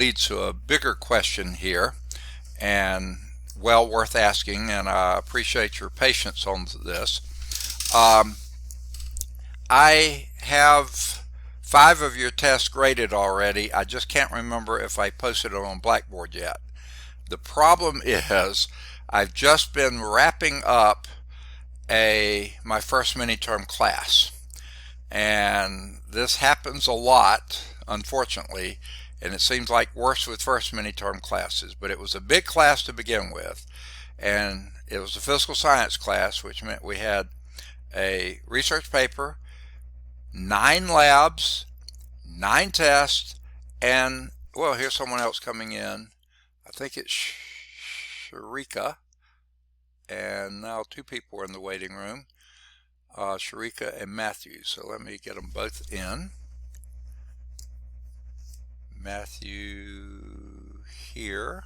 leads to a bigger question here, and well worth asking, and I appreciate your patience on this. Um, I have 5 of your tests graded already. I just can't remember if I posted it on Blackboard yet. The problem is I've just been wrapping up my first mini-term class. And this happens a lot, unfortunately, and it seems like worse with first mini-term classes. But it was a big class to begin with, and it was a physical science class, which meant we had a research paper, 9 labs, 9 tests, and, well, here's someone else coming in. I think it's Sharika, and now 2 people are in the waiting room. Sharika and Matthew. So let me get them both in. Matthew here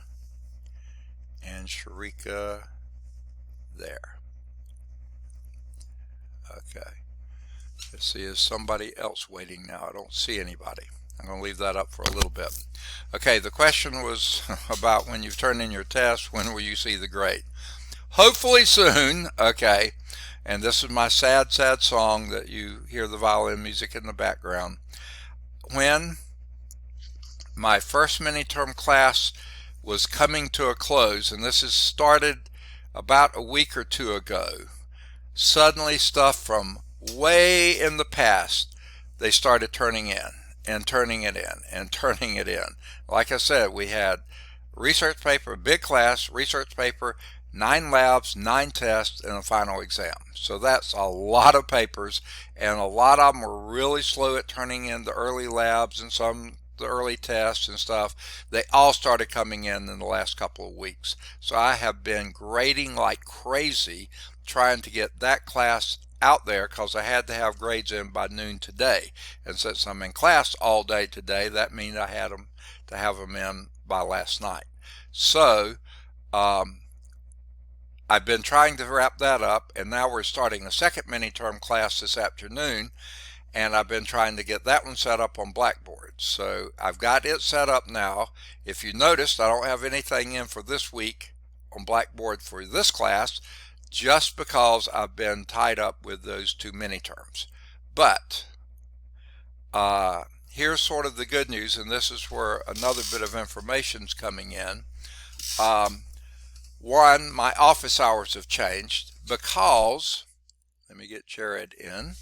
and Sharika there. Okay. Let's see, is somebody else waiting now? I don't see anybody. I'm going to leave that up for a little bit. Okay, the question was about when you've turned in your test, when will you see the grade? Hopefully soon. Okay. And this is my sad, sad song that you hear the violin music in the background. When my first mini-term class was coming to a close, and this has started about a week or 2 ago, suddenly stuff from way in the past, they started turning in and turning it in and turning it in. Like I said, we had research paper, big class, research paper, 9 labs, 9 tests, and a final exam. So that's a lot of papers, and a lot of them were really slow at turning in the early labs and some the early tests and stuff. They all started coming in the last couple of weeks. So I have been grading like crazy trying to get that class out there because I had to have grades in by noon today. And since I'm in class all day today, that means I had to have them in by last night. So I've been trying to wrap that up, and now we're starting a second mini-term class this afternoon, and I've been trying to get that one set up on Blackboard. So I've got it set up now. If you noticed, I don't have anything in for this week on Blackboard for this class, just because I've been tied up with those 2 mini-terms. But here's sort of the good news, and this is where another bit of information is coming in. One, my office hours have changed because, let me get Jared in,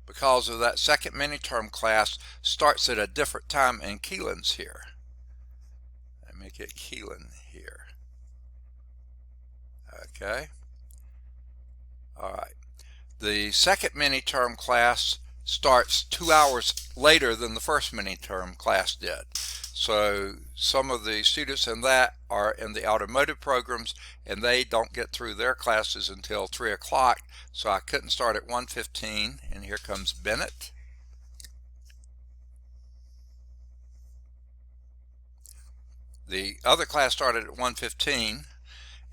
because of that second mini-term class starts at a different time, and Keelan's here. Let me get Keelan here. Okay. All right. The second mini-term class starts 2 hours later than the first mini-term class did. So some of the students in that are in the automotive programs, and they don't get through their classes until 3 o'clock. So I couldn't start at 1:15, and here comes Bennett. The other class started at 1:15,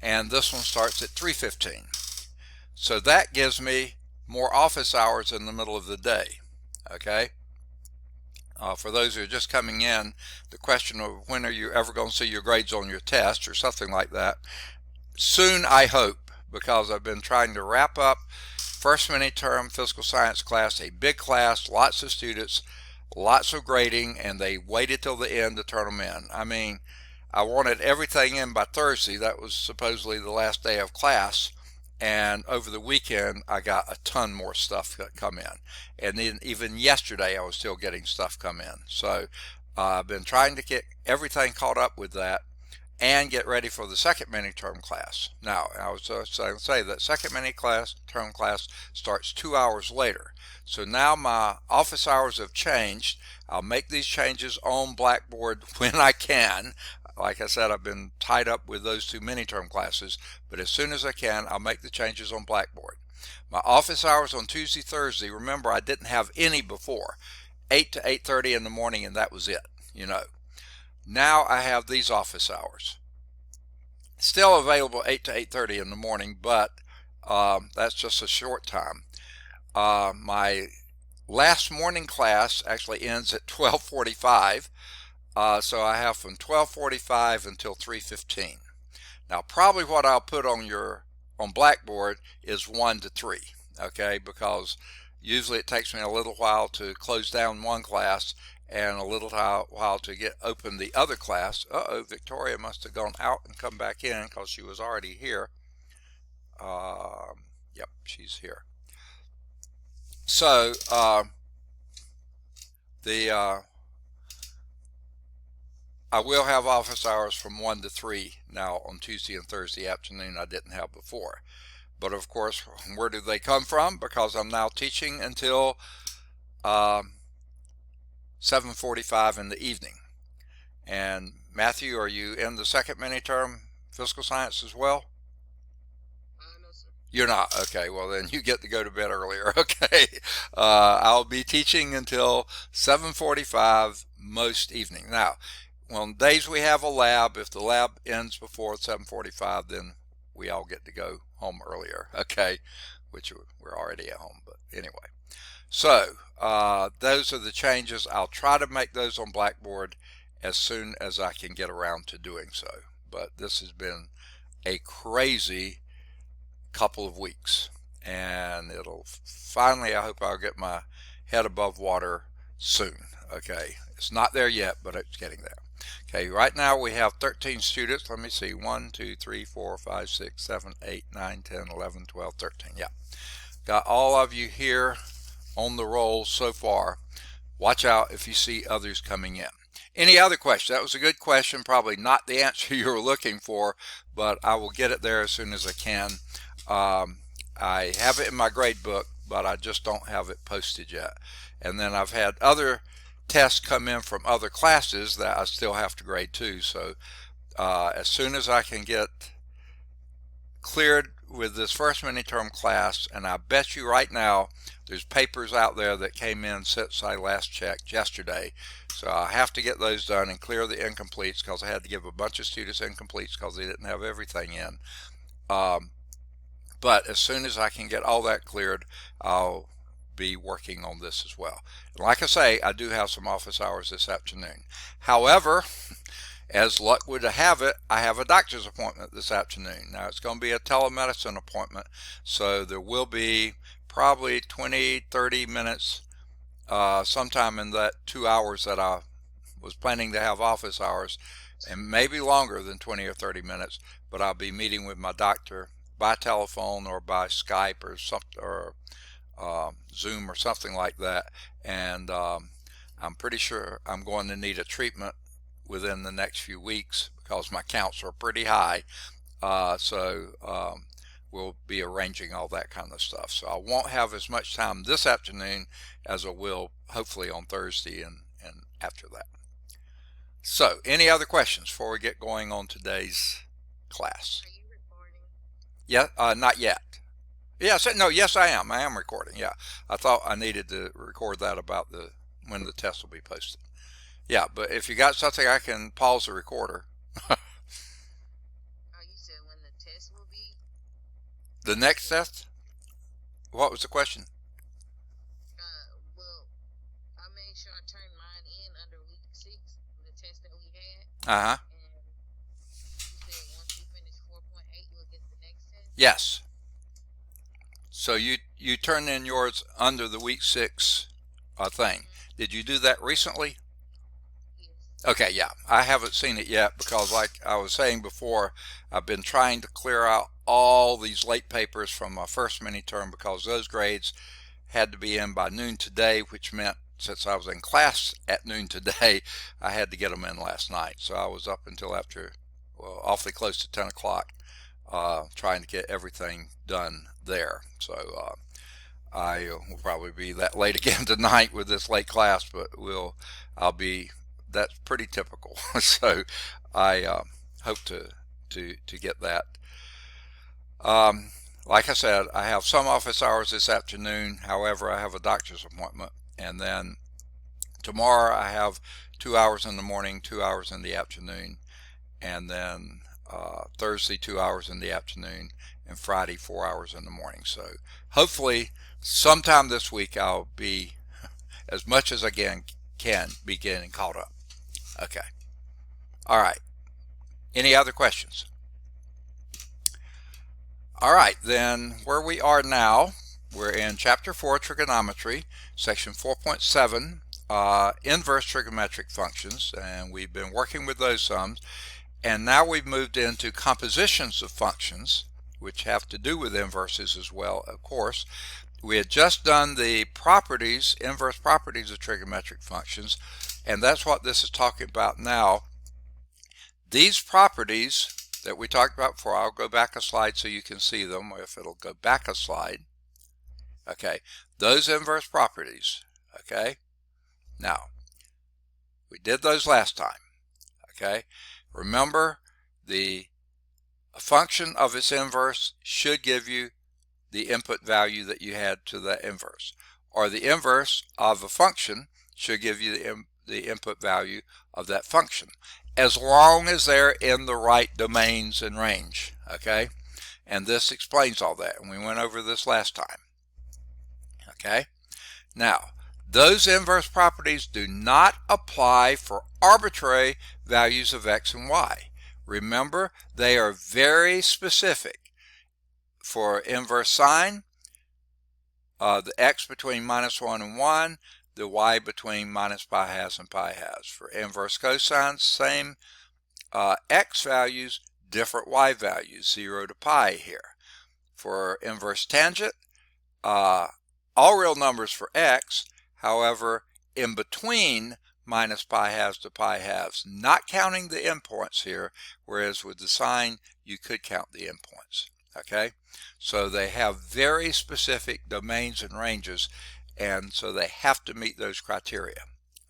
and this one starts at 3:15. So that gives me more office hours in the middle of the day. Okay. For those who are just coming in, the question of when are you ever going to see your grades on your test or something like that, soon I hope, because I've been trying to wrap up first mini-term physical science class, a big class, lots of students, lots of grading, and they waited till the end to turn them in. I mean, I wanted everything in by Thursday. That was supposedly the last day of class. And over the weekend, I got a ton more stuff come in. And then even yesterday, I was still getting stuff come in. So I've been trying to get everything caught up with that and get ready for the second mini-term class. Now, I was going to say that second mini-term class starts 2 hours later. So now my office hours have changed. I'll make these changes on Blackboard when I can. Like I said, I've been tied up with those 2 mini-term classes, but as soon as I can, I'll make the changes on Blackboard. My office hours on Tuesday, Thursday, remember I didn't have any before, 8 to 8:30 in the morning, and that was it, you know. Now I have these office hours. Still available 8 to 8:30 in the morning, but that's just a short time. My last morning class actually ends at 12:45, so I have from 12:45 until 3:15. Now, probably what I'll put on Blackboard is 1 to 3, okay? Because usually it takes me a little while to close down one class and a little while to get open the other class. Victoria must have gone out and come back in because she was already here. Yep, she's here. So I will have office hours from 1 to 3 now on Tuesday and Thursday afternoon. I didn't have before. But of course, where do they come from? Because I'm now teaching until 7:45 in the evening. And Matthew, are you in the second mini-term physical science as well? No, sir. You're not? Okay, well then you get to go to bed earlier. Okay. I'll be teaching until 7:45 most evening. Now, on days we have a lab, if the lab ends before 7:45, then we all get to go home earlier, okay? Which we're already at home, but anyway. So those are the changes. I'll try to make those on Blackboard as soon as I can get around to doing so. But this has been a crazy couple of weeks, and it'll finally, I hope I'll get my head above water soon. Okay, it's not there yet, but it's getting there. Okay, right now we have 13 students. Let me see, 1, 2, 3, 4, 5, 6, 7, 8, 9, 10, 11, 12, 13. Yeah, got all of you here on the roll so far. Watch out if you see others coming in. Any other question? That was a good question. Probably not the answer you were looking for, but I will get it there as soon as I can. I have it in my grade book, but I just don't have it posted yet. And then I've had other tests come in from other classes that I still have to grade too. So as soon as I can get cleared with this first mini-term class, and I bet you right now there's papers out there that came in since I last checked yesterday. So I have to get those done and clear the incompletes because I had to give a bunch of students incompletes because they didn't have everything in. But as soon as I can get all that cleared, I'll be working on this as well. And like I say, I do have some office hours this afternoon. However, as luck would have it, I have a doctor's appointment this afternoon. Now it's going to be a telemedicine appointment, so there will be probably 20-30 minutes sometime in that 2 hours that I was planning to have office hours, and maybe longer than 20 or 30 minutes, but I'll be meeting with my doctor by telephone or by Skype or something, or Zoom or something like that. And I'm pretty sure I'm going to need a treatment within the next few weeks because my counts are pretty high. So we'll be arranging all that kind of stuff. So I won't have as much time this afternoon as I will hopefully on Thursday and after that. So any other questions before we get going on today's class? Are you recording? Yeah, not yet. Yes, no, yes, I am. I am recording. Yeah, I thought I needed to record that about when the test will be posted. Yeah, but if you got something, I can pause the recorder. Oh, you said when the test will be? The next test? What was the question? Well, I made sure I turned mine in under week 6, the test that we had. Uh-huh. And you said once we finish 4.8, you'll get the next test? Yes. So you turned in yours under the week 6 thing. Mm-hmm. Did you do that recently? Yes. Okay, yeah. I haven't seen it yet because, like I was saying before, I've been trying to clear out all these late papers from my first mini term because those grades had to be in by noon today, which meant since I was in class at noon today, I had to get them in last night. So I was up until after, well, awfully close to 10 o'clock trying to get everything done there. So I will probably be that late again tonight with this late class, but that's pretty typical. So I hope to get that. Like I said, I have some office hours this afternoon. However, I have a doctor's appointment, and then tomorrow I have 2 hours in the morning, 2 hours in the afternoon, and then Thursday 2 hours in the afternoon, and Friday 4 hours in the morning. So hopefully sometime this week I'll be as much as I can be getting caught up. Okay. All right. Any other questions? All right, then where we are now, we're in Chapter 4, Trigonometry, Section 4.7, Inverse Trigonometric Functions, and we've been working with those sums. And now we've moved into compositions of functions, which have to do with inverses as well, of course. We had just done the properties, inverse properties of trigonometric functions, and that's what this is talking about now. These properties that we talked about before, I'll go back a slide so you can see them, or if it'll go back a slide. Okay, those inverse properties, okay? Now, we did those last time, okay? Remember, a function of its inverse should give you the input value that you had to that inverse, or the inverse of a function should give you the input value of that function, as long as they're in the right domains and range, okay? And this explains all that, and we went over this last time, okay? Now, those inverse properties do not apply for arbitrary values of x and y. Remember, they are very specific. For inverse sine, the x between -1 and 1, the y between minus pi halves and pi halves. For inverse cosine, same x values, different y values, 0 to pi here. For inverse tangent, all real numbers for x, however, in between minus pi halves to pi halves, not counting the endpoints here, whereas with the sine, you could count the endpoints, okay? So they have very specific domains and ranges, and so they have to meet those criteria,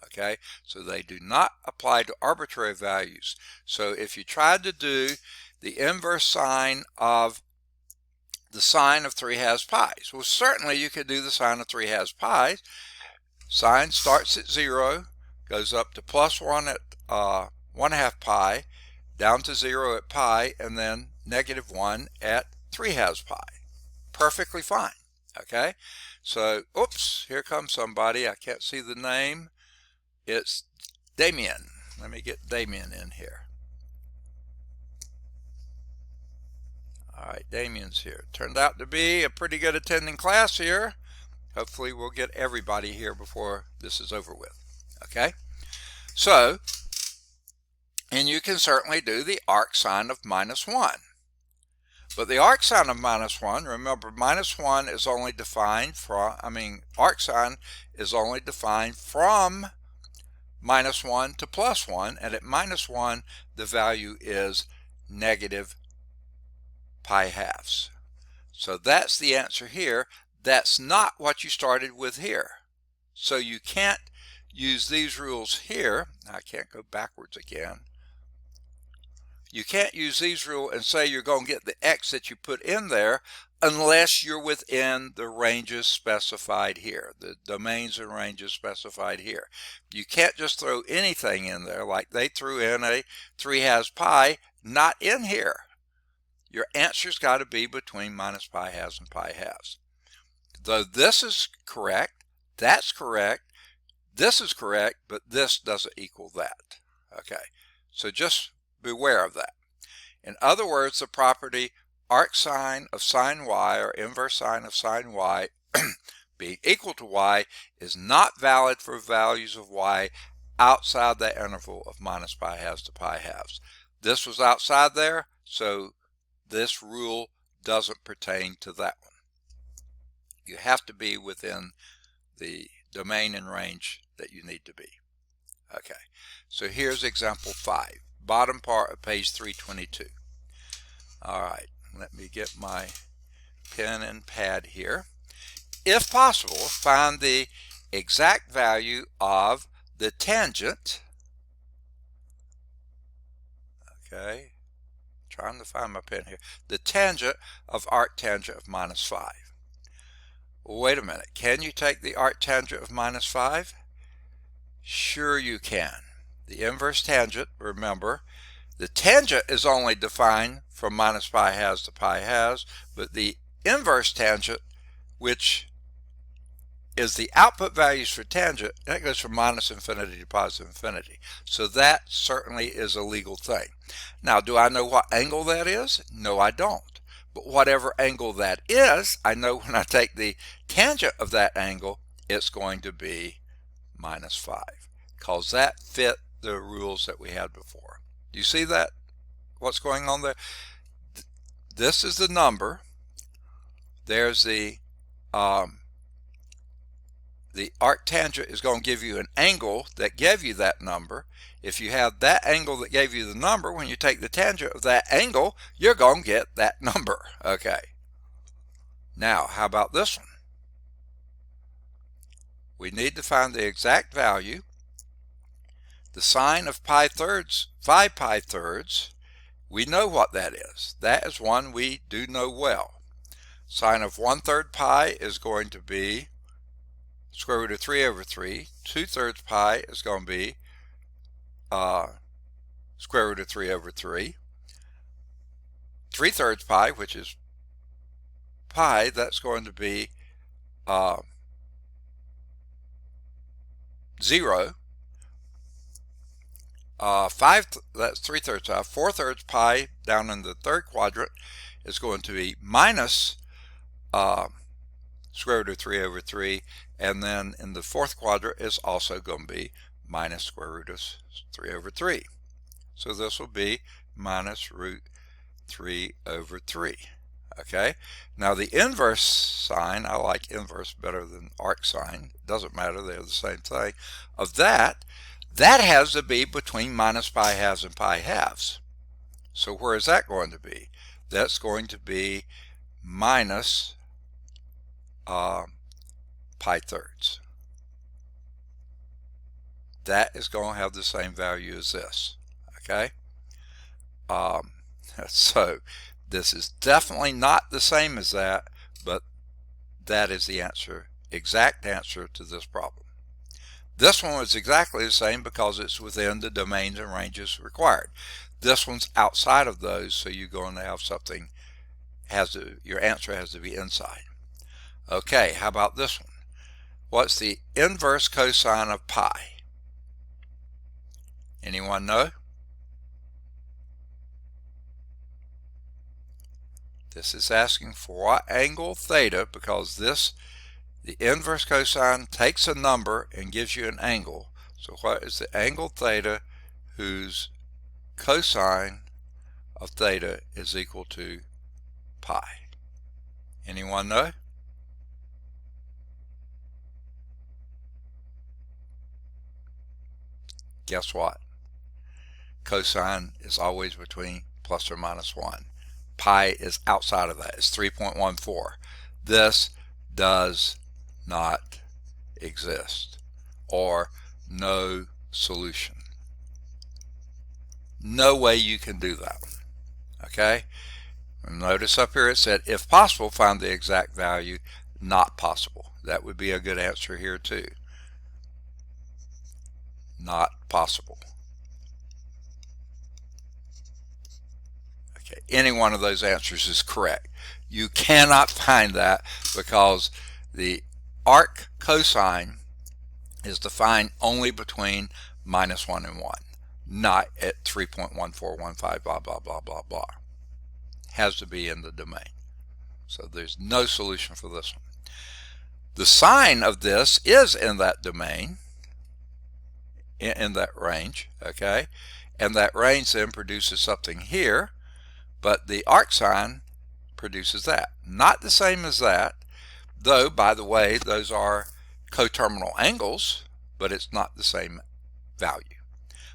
okay? So they do not apply to arbitrary values. So if you tried to do the inverse sine of the sine of 3 halves pi, well, certainly you could do the sine of 3 halves pi. Sine starts at 0, goes up to +1 at 1/2 pi, down to 0 at pi, and then -1 at 3 halves pi. Perfectly fine, okay? So, oops, here comes somebody. I can't see the name. It's Damien. Let me get Damien in here. All right, Damien's here. Turned out to be a pretty good attending class here. Hopefully we'll get everybody here before this is over with, okay? So, and you can certainly do the arc sine of -1. But the arc sine of -1, remember, -1 is only defined from, arc sine is only defined from -1 to +1, and at -1, the value is negative pi halves. So that's the answer here. That's not what you started with here. So you can't use these rules here. I can't go backwards again. You can't use these rules and say you're going to get the x that you put in there unless you're within the ranges specified here, the domains and ranges specified here. You can't just throw anything in there like they threw in a 3 halves pi, not in here. Your answer's got to be between minus pi halves and pi halves. Though this is correct, that's correct, this is correct, but this doesn't equal that. Okay, so just beware of that. In other words, the property arc sine of sine y, or inverse sine of sine y being equal to y, is not valid for values of y outside that interval of minus pi halves to pi halves. This was outside there, so this rule doesn't pertain to that one. You have to be within the domain and range that you need to be. Okay, so here's example 5, bottom part of page 322. All right, let me get my pen and pad here. If possible, find the exact value of the tangent. Okay, trying to find my pen here. The tangent of arctangent of -5. Well, wait a minute. Can you take the arctangent of -5? Sure you can. The inverse tangent, remember, the tangent is only defined from minus pi halves to pi halves, but the inverse tangent, which is the output values for tangent. That goes from minus infinity to positive infinity. So that certainly is a legal thing. Now, do I know what angle that is? No, I don't. But whatever angle that is, I know when I take the tangent of that angle, it's going to be minus 5, because that fit the rules that we had before. Do you see that? What's going on there? This is the number. There's the arctangent is going to give you an angle that gave you that number. If you have that angle that gave you the number, when you take the tangent of that angle, you're going to get that number. Okay. Now, how about this one? We need to find the exact value. The sine of pi thirds, 5 pi thirds, we know what that is. That is one we do know well. Sine of 1/3 pi is going to be square root of 3 over 3. 2/3 pi is going to be square root of 3 over 3. 3/3 pi, which is pi, that's going to be 0. 5, that's 3/3 pi. 4/3 pi down in the third quadrant is going to be minus square root of 3 over 3, and then in the fourth quadrant is also going to be minus square root of 3 over 3. So this will be minus root 3 over 3. Okay, now the inverse sign, I like inverse better than arc sine, it doesn't matter, they're the same thing, of that has to be between minus pi halves and pi halves. So where is that going to be? That's going to be minus pi thirds. That is going to have the same value as this. Okay, so this is definitely not the same as that, but that is the answer, exact answer to this problem. This one was exactly the same because it's within the domains and ranges required. This one's outside of those, so you're going to have something, your answer has to be inside. Okay, how about this one? What's the inverse cosine of pi? Anyone know? This is asking for what angle theta, because the inverse cosine takes a number and gives you an angle. So what is the angle theta whose cosine of theta is equal to pi? Anyone know? Guess what? Cosine is always between plus or minus 1. Pi is outside of that. It's 3.14. This does not exist, or no solution. No way you can do that. Okay? Notice up here it said, if possible, find the exact value. Not possible. That would be a good answer here too. Not possible. Okay, any one of those answers is correct. You cannot find that because the arc cosine is defined only between minus 1 and 1, not at 3.1415, blah, blah, blah, blah, blah. Has to be in the domain. So there's no solution for this one. The sine of this is in that domain, in that range, okay? And that range then produces something here, but the arc sine produces that. Not the same as that, though, by the way, those are coterminal angles, but it's not the same value.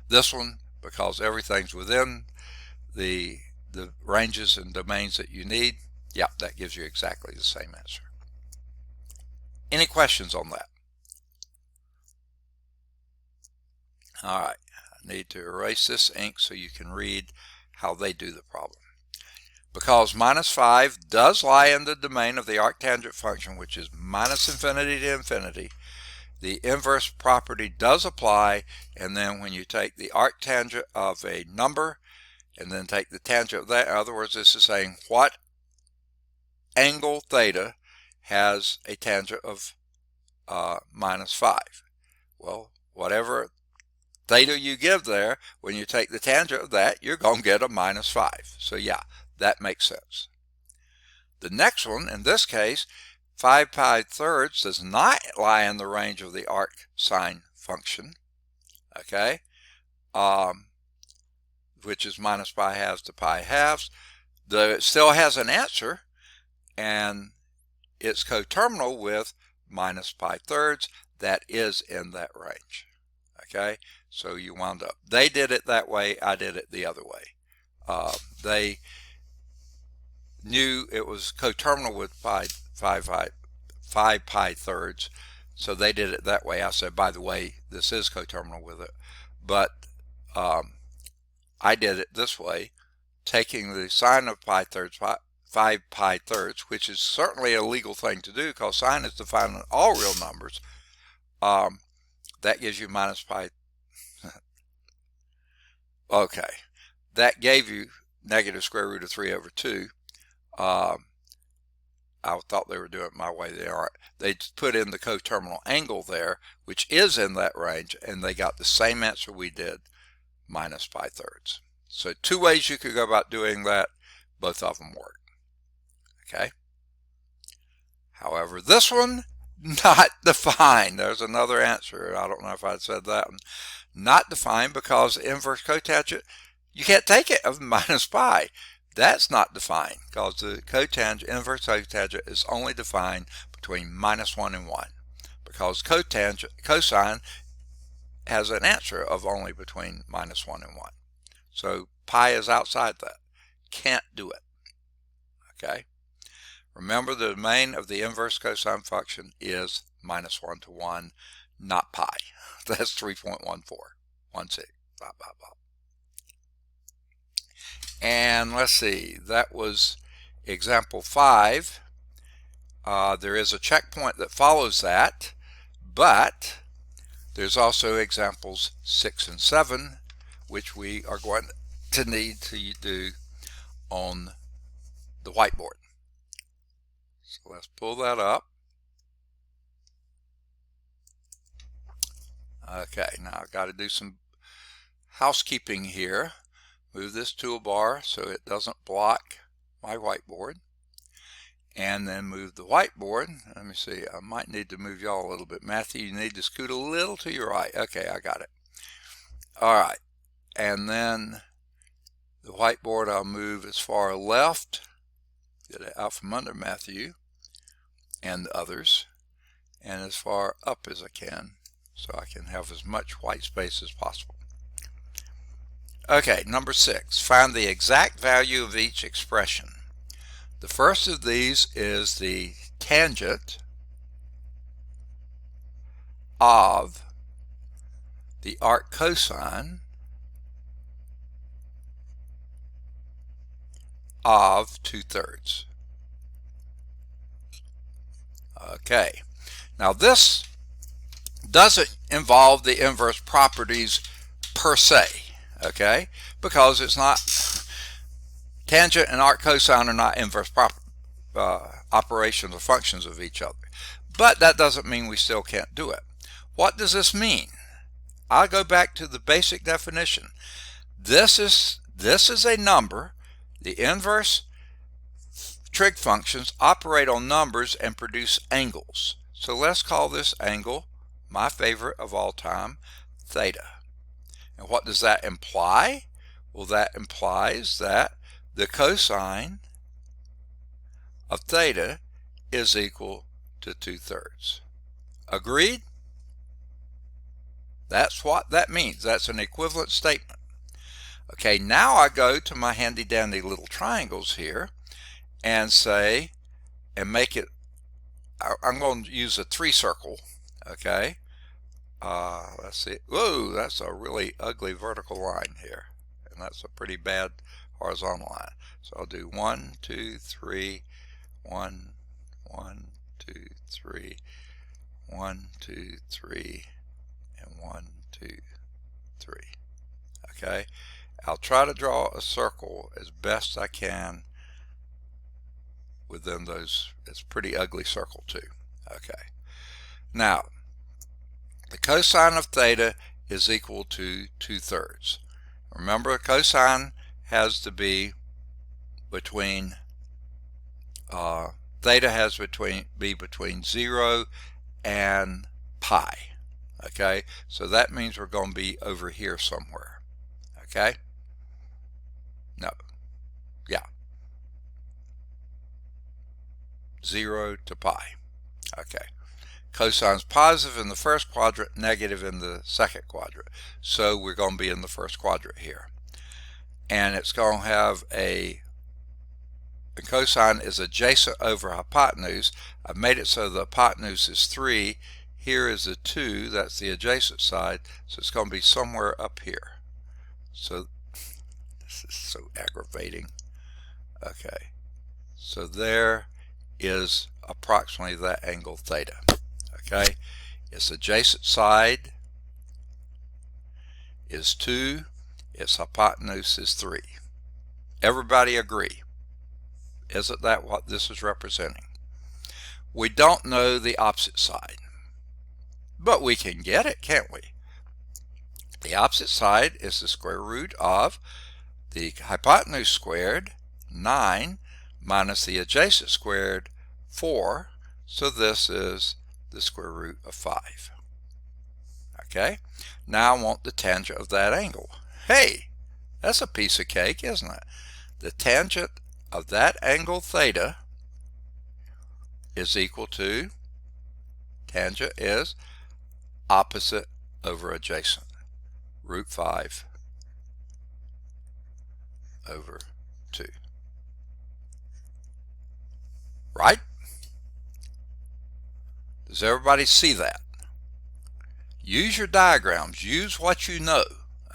This one, because everything's within the ranges and domains that you need, yeah, that gives you exactly the same answer. Any questions on that? All right, I need to erase this ink so you can read how they do the problem. Because minus 5 does lie in the domain of the arctangent function, which is minus infinity to infinity, the inverse property does apply, and then when you take the arctangent of a number and then take the tangent of that, in other words, this is saying what angle theta has a tangent of minus 5. Well, whatever theta you give there, when you take the tangent of that, you're going to get a minus 5. So yeah, that makes sense. The next one, in this case, 5 pi thirds does not lie in the range of the arc sine function, okay, which is minus pi halves to pi halves. It still has an answer, and it's coterminal with minus pi thirds. That is in that range, okay. So you wound up, they did it that way, I did it the other way. They knew it was coterminal with 5 pi thirds, so they did it that way. I said, by the way, this is coterminal with it, but I did it this way, taking the sine of pi thirds, 5 pi thirds, which is certainly a legal thing to do because sine is defined in all real numbers. That gives you minus pi. Okay, that gave you negative square root of 3 over 2. I thought they were doing it my way. They aren't. They put in the coterminal angle there, which is in that range, and they got the same answer we did, minus pi thirds. So two ways you could go about doing that. Both of them work. Okay. However, this one, not defined. There's another answer. I don't know if I'd said that one. Not defined because inverse cotangent, you can't take it of minus pi. That's not defined because the cotangent, inverse cotangent is only defined between minus 1 and 1 because cosine has an answer of only between minus 1 and 1. So pi is outside that. Can't do it. Okay. Remember, the domain of the inverse cosine function is minus 1 to 1, not pi. That's 3.14, 16, blah, blah, blah. And let's see, that was example 5. There is a checkpoint that follows that, but there's also examples 6 and 7, which we are going to need to do on the whiteboard. So let's pull that up. Okay, now I've got to do some housekeeping here. Move this toolbar so it doesn't block my whiteboard. And then move the whiteboard. Let me see, I might need to move y'all a little bit. Matthew, you need to scoot a little to your right. Okay, I got it. All right, and then the whiteboard I'll move as far left. Get it out from under Matthew and the others, and as far up as I can, so I can have as much white space as possible. Okay, number 6, find the exact value of each expression. The first of these is the tangent of the arc cosine of 2/3. Okay, now this doesn't involve the inverse properties per se, okay, because it's not, tangent and arc cosine are not inverse operations or functions of each other. But that doesn't mean we still can't do it. What does this mean? I'll go back to the basic definition. This is a number. The inverse trig functions operate on numbers and produce angles. So let's call this angle, my favorite of all time, theta. And what does that imply? Well, that implies that the cosine of theta is equal to 2/3. Agreed? That's what that means. That's an equivalent statement. Okay, now I go to my handy dandy little triangles here and say, and make it, I'm going to use a 3 circle, okay? Let's see. Whoa, that's a really ugly vertical line here. And that's a pretty bad horizontal line. So I'll do 1, 2, 3, 1, 1, 2, 3, 1, 2, 3, and 1, 2, 3. Okay, I'll try to draw a circle as best I can within those. It's a pretty ugly circle too. Okay, Now, the cosine of theta is equal to 2/3. Remember, cosine has to be between theta has be between 0 and pi. Okay, so that means we're going to be over here somewhere. Okay, no, yeah, 0 to pi. Okay, cosine's positive in the first quadrant, negative in the second quadrant, so we're going to be in the first quadrant here, and it's going to have the cosine is adjacent over hypotenuse. I've made it so the hypotenuse is 3. Here is a 2. That's the adjacent side. So it's going to be somewhere up here. So this is so aggravating. Okay. So there is approximately that angle theta. Okay. Its adjacent side is 2. Its hypotenuse is 3. Everybody agree? Isn't that what this is representing? We don't know the opposite side, but we can get it, can't we? The opposite side is the square root of the hypotenuse squared, 9, minus the adjacent squared, 4. So this is the square root of 5. Okay, now I want the tangent of that angle. Hey, that's a piece of cake, isn't it? The tangent of that angle theta is equal to, tangent is opposite over adjacent, root 5 over 2. Right? Does everybody see that? Use your diagrams. Use what you know,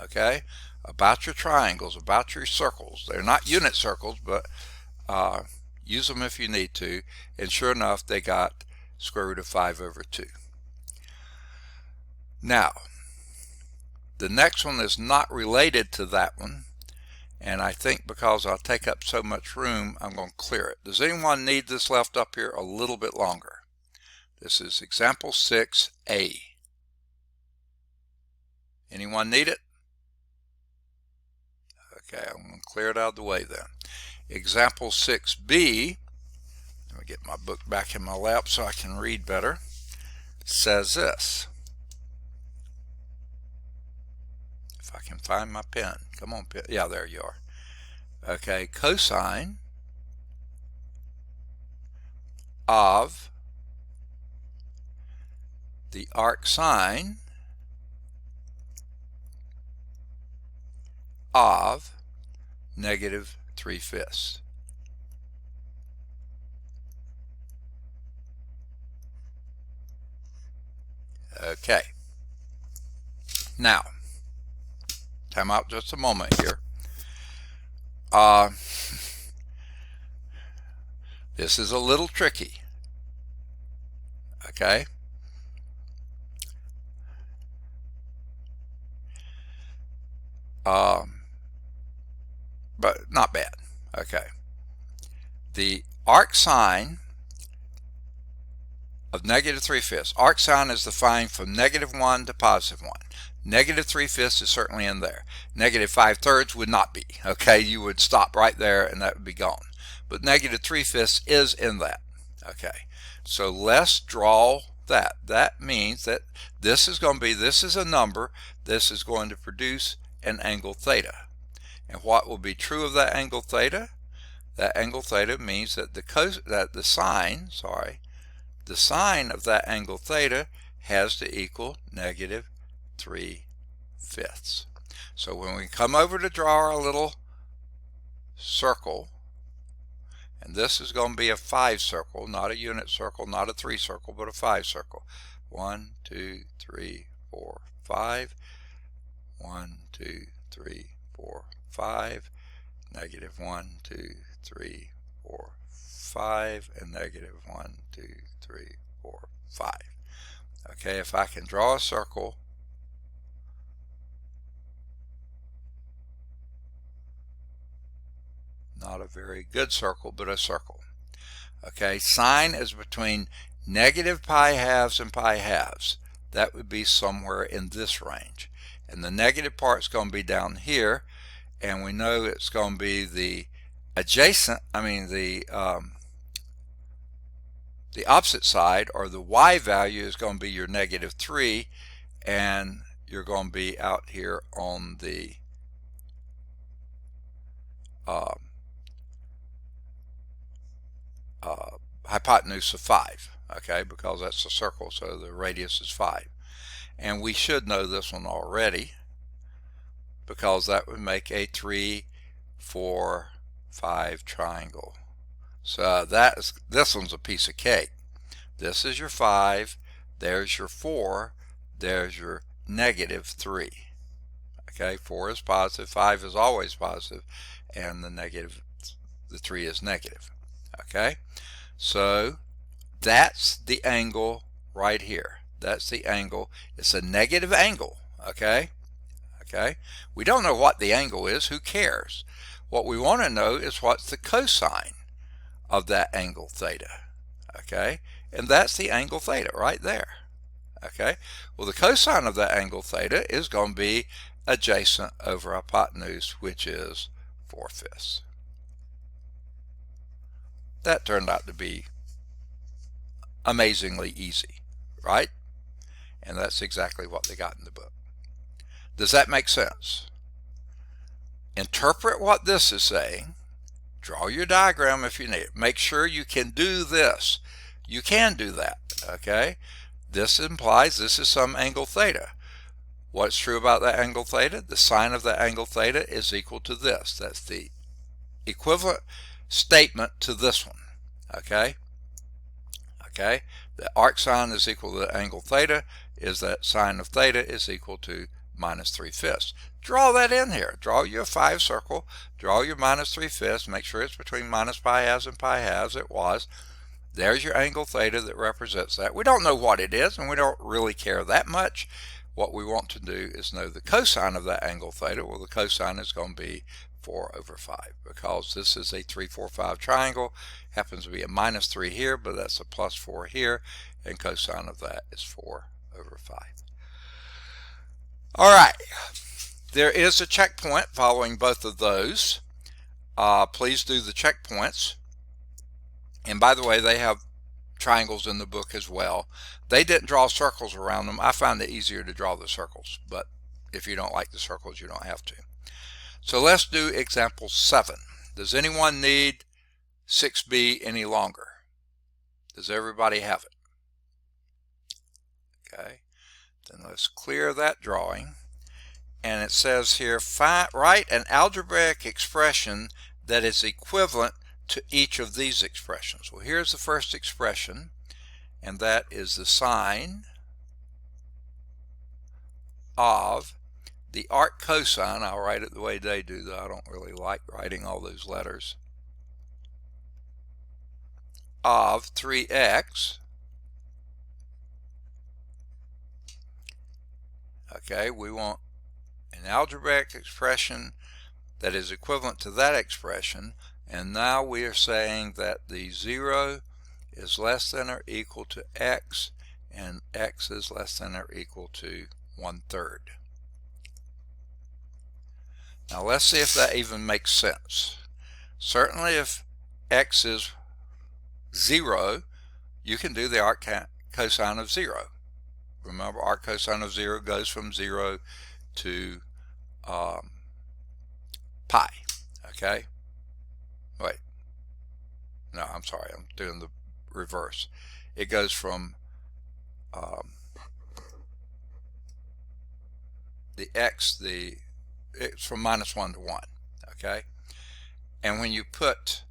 okay, about your triangles, about your circles. They're not unit circles, but use them if you need to. And sure enough, they got square root of 5 over 2. Now, the next one is not related to that one, and I think because I'll take up so much room, I'm going to clear it. Does anyone need this left up here a little bit longer? This is example 6a. Anyone need it? Okay, I'm going to clear it out of the way then. Example 6b, let me get my book back in my lap so I can read better, says this. If I can find my pen. Come on, pen. Yeah, there you are. Okay, cosine of the arc sine of negative 3/5. Okay. Now, time out just a moment here. This is a little tricky. Okay. But not bad. Okay. The arc sine of negative 3/5. Arc sine is defined from -1 to +1. Negative 3/5 is certainly in there. Negative 5/3 would not be. Okay, you would stop right there and that would be gone. But negative 3/5 is in that. Okay, so let's draw that. That means that this is going to be, this is a number, this is going to produce an angle theta. And what will be true of that angle theta? That angle theta means that the sine of that angle theta has to equal negative 3/5. So when we come over to draw our little circle, and this is going to be a 5 circle, not a unit circle, not a 3 circle, but a 5 circle. 1, 2, 3, 4, 5. 1, 2, 3, 4, 5. Negative 1, 2, 3, 4, 5, and negative 1, 2, 3, 4, 5. Okay, if I can draw a circle, not a very good circle, but a circle. Okay, sine is between negative pi halves and pi halves, that would be somewhere in this range. And the negative part's going to be down here, and we know it's going to be the adjacent, the opposite side, or the y value is going to be your -3, and you're going to be out here on the hypotenuse of 5, okay, because that's a circle, so the radius is 5. And we should know this one already, because that would make a 3, 4, 5 triangle. So this one's a piece of cake. This is your 5, there's your 4, there's your -3. Okay, 4 is positive, 5 is always positive, and the 3 is negative. Okay, so that's the angle right here. That's the angle. It's a negative angle. Okay, we don't know what the angle is. Who cares? What we want to know is what's the cosine of that angle theta. Okay, and that's the angle theta right there. Okay, well, the cosine of that angle theta is going to be adjacent over hypotenuse, which is 4/5. That turned out to be amazingly easy, right? And that's exactly what they got in the book. Does that make sense? Interpret what this is saying. Draw your diagram if you need it. Make sure you can do this. You can do that, okay? This implies this is some angle theta. What's true about that angle theta? The sine of that angle theta is equal to this. That's the equivalent statement to this one, okay? Okay, the arc sine is equal to the angle theta, is that sine of theta is equal to -3/5. Draw that in here. Draw you a 5 circle, draw your -3/5, make sure it's between minus pi halves and pi halves. It was. There's your angle theta that represents that. We don't know what it is, and we don't really care that much. What we want to do is know the cosine of that angle theta. Well, the cosine is going to be 4/5, because this is a 3, 4, 5 triangle. Happens to be a -3 here, but that's a +4 here, and cosine of that is 4/5. All right, there is a checkpoint following both of those. Please do the checkpoints. And by the way, they have triangles in the book as well. They didn't draw circles around them. I find it easier to draw the circles, but if you don't like the circles, you don't have to. So let's do example 7. Does anyone need 6b any longer? Does everybody have it? Okay, then let's clear that drawing. And it says here, write an algebraic expression that is equivalent to each of these expressions. Well, here's the first expression, and that is the sine of the arc cosine. I'll write it the way they do, though I don't really like writing all those letters, of 3x. Okay, we want an algebraic expression that is equivalent to that expression, and now we are saying that the 0 is less than or equal to x, and x is less than or equal to 1/3. Now let's see if that even makes sense. Certainly if x is 0, you can do the arc cosine of 0. Remember, arc cosine of 0 goes from 0 to pi. Okay, wait, no, I'm sorry, I'm doing the reverse. It goes from it's from -1 to 1. Okay, and when you put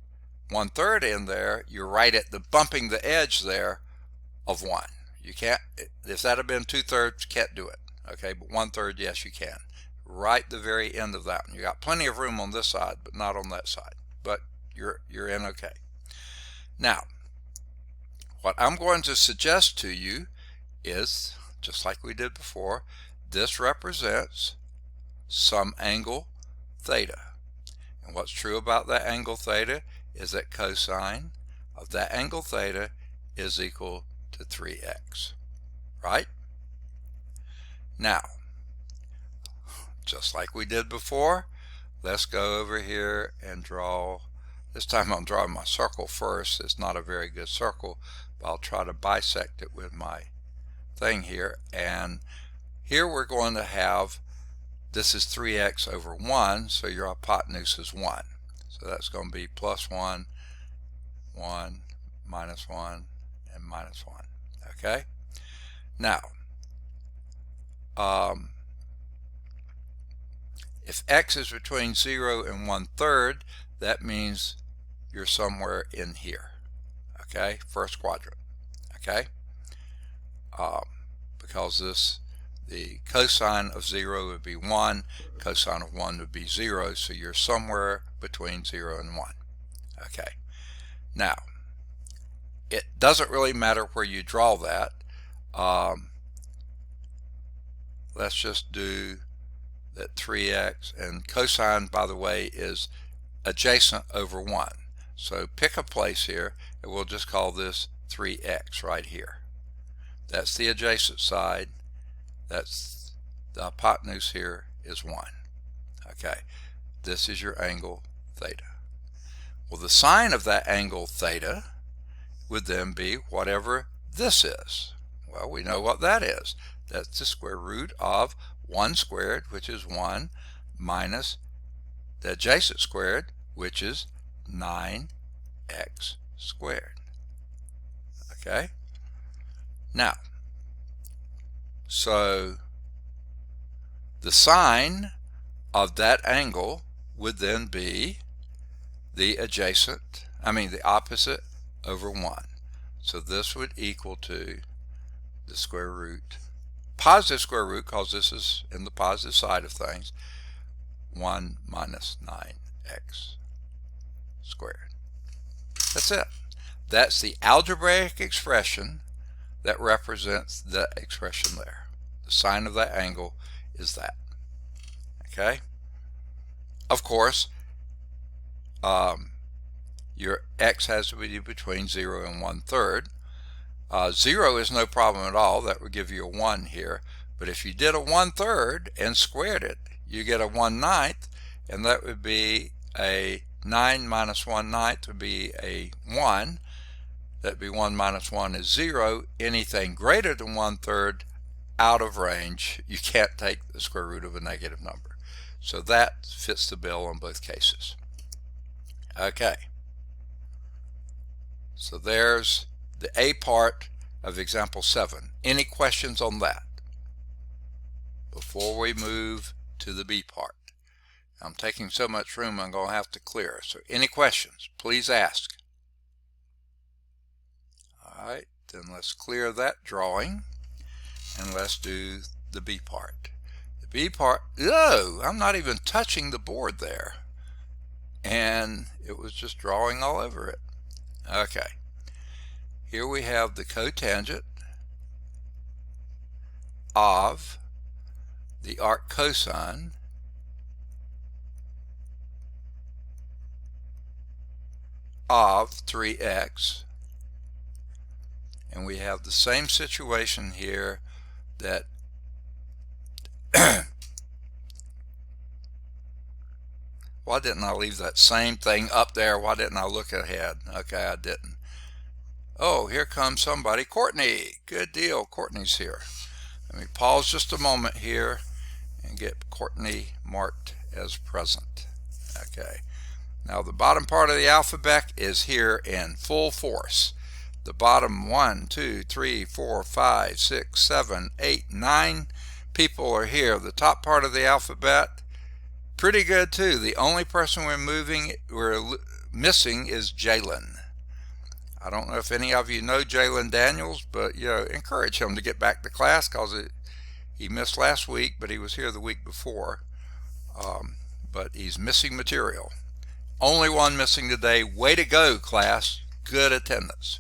1/3 in there, you're right at the bumping the edge there of 1. You can't, if that had been 2/3, can't do it. Okay, but 1/3, yes, you can. Right the very end of that one. You got plenty of room on this side, but not on that side. But you're in okay. Now, what I'm going to suggest to you is, just like we did before, this represents some angle theta. And what's true about that angle theta is that cosine of that angle theta is equal to 3x, right? Now, just like we did before, let's go over here and draw. This time I'm drawing my circle first. It's not a very good circle, but I'll try to bisect it with my thing here. And here we're going to have, this is 3x over 1, so your hypotenuse is 1. So that's going to be plus 1, 1, minus 1, and minus 1. Okay? Now, if x is between 0 and 1/3, that means you're somewhere in here. Okay? First quadrant. Okay? Because the cosine of 0 would be 1, cosine of 1 would be 0, so you're somewhere between 0 and 1. Okay. Now, it doesn't really matter where you draw that. Let's just do that 3x, and cosine, by the way, is adjacent over 1. So pick a place here, and we'll just call this 3x right here. That's the adjacent side. That's the hypotenuse here is 1. Okay, this is your angle theta. Well, the sine of that angle theta would then be whatever this is. Well, we know what that is. That's the square root of 1 squared, which is 1, minus the adjacent squared, which is 9x squared. Okay? Now, so the sine of that angle would then be the opposite over 1. So this would equal to the square root, positive square root, because this is in the positive side of things, 1 minus 9x squared. That's it. That's the algebraic expression that represents the expression there. The sine of that angle is that. Okay? Of course, your x has to be between 0 and 1/3. 0 is no problem at all. That would give you a 1 here. But if you did a 1/3 and squared it, you get a 1/9, and that would be a 9 minus 1/9 would be a 1. That'd be 1 minus 1 is 0. Anything greater than 1/3, out of range. You can't take the square root of a negative number. So that fits the bill in both cases. Okay. So there's the A part of example 7. Any questions on that before we move to the B part? I'm taking so much room I'm going to have to clear. So any questions, please ask. Alright, then let's clear that drawing and let's do the B part. The B part, oh, I'm not even touching the board there. And it was just drawing all over it. Okay. Here we have the cotangent of the arc cosine of 3x, and we have the same situation here that why didn't I leave that same thing up there? Why didn't I look ahead? Okay, I didn't. Oh, here comes somebody. Courtney. Good deal. Courtney's here. Let me pause just a moment here and get Courtney marked as present. Okay. Now the bottom part of the alphabet is here in full force. The bottom 1, 2, 3, 4, 5, 6, 7, 8, 9 people are here. The top part of the alphabet, pretty good too. The only person we're missing is Jalen. I don't know if any of you know Jalen Daniels, but encourage him to get back to class, because he missed last week, but he was here the week before. But he's missing material. Only one missing today. Way to go, class. Good attendance.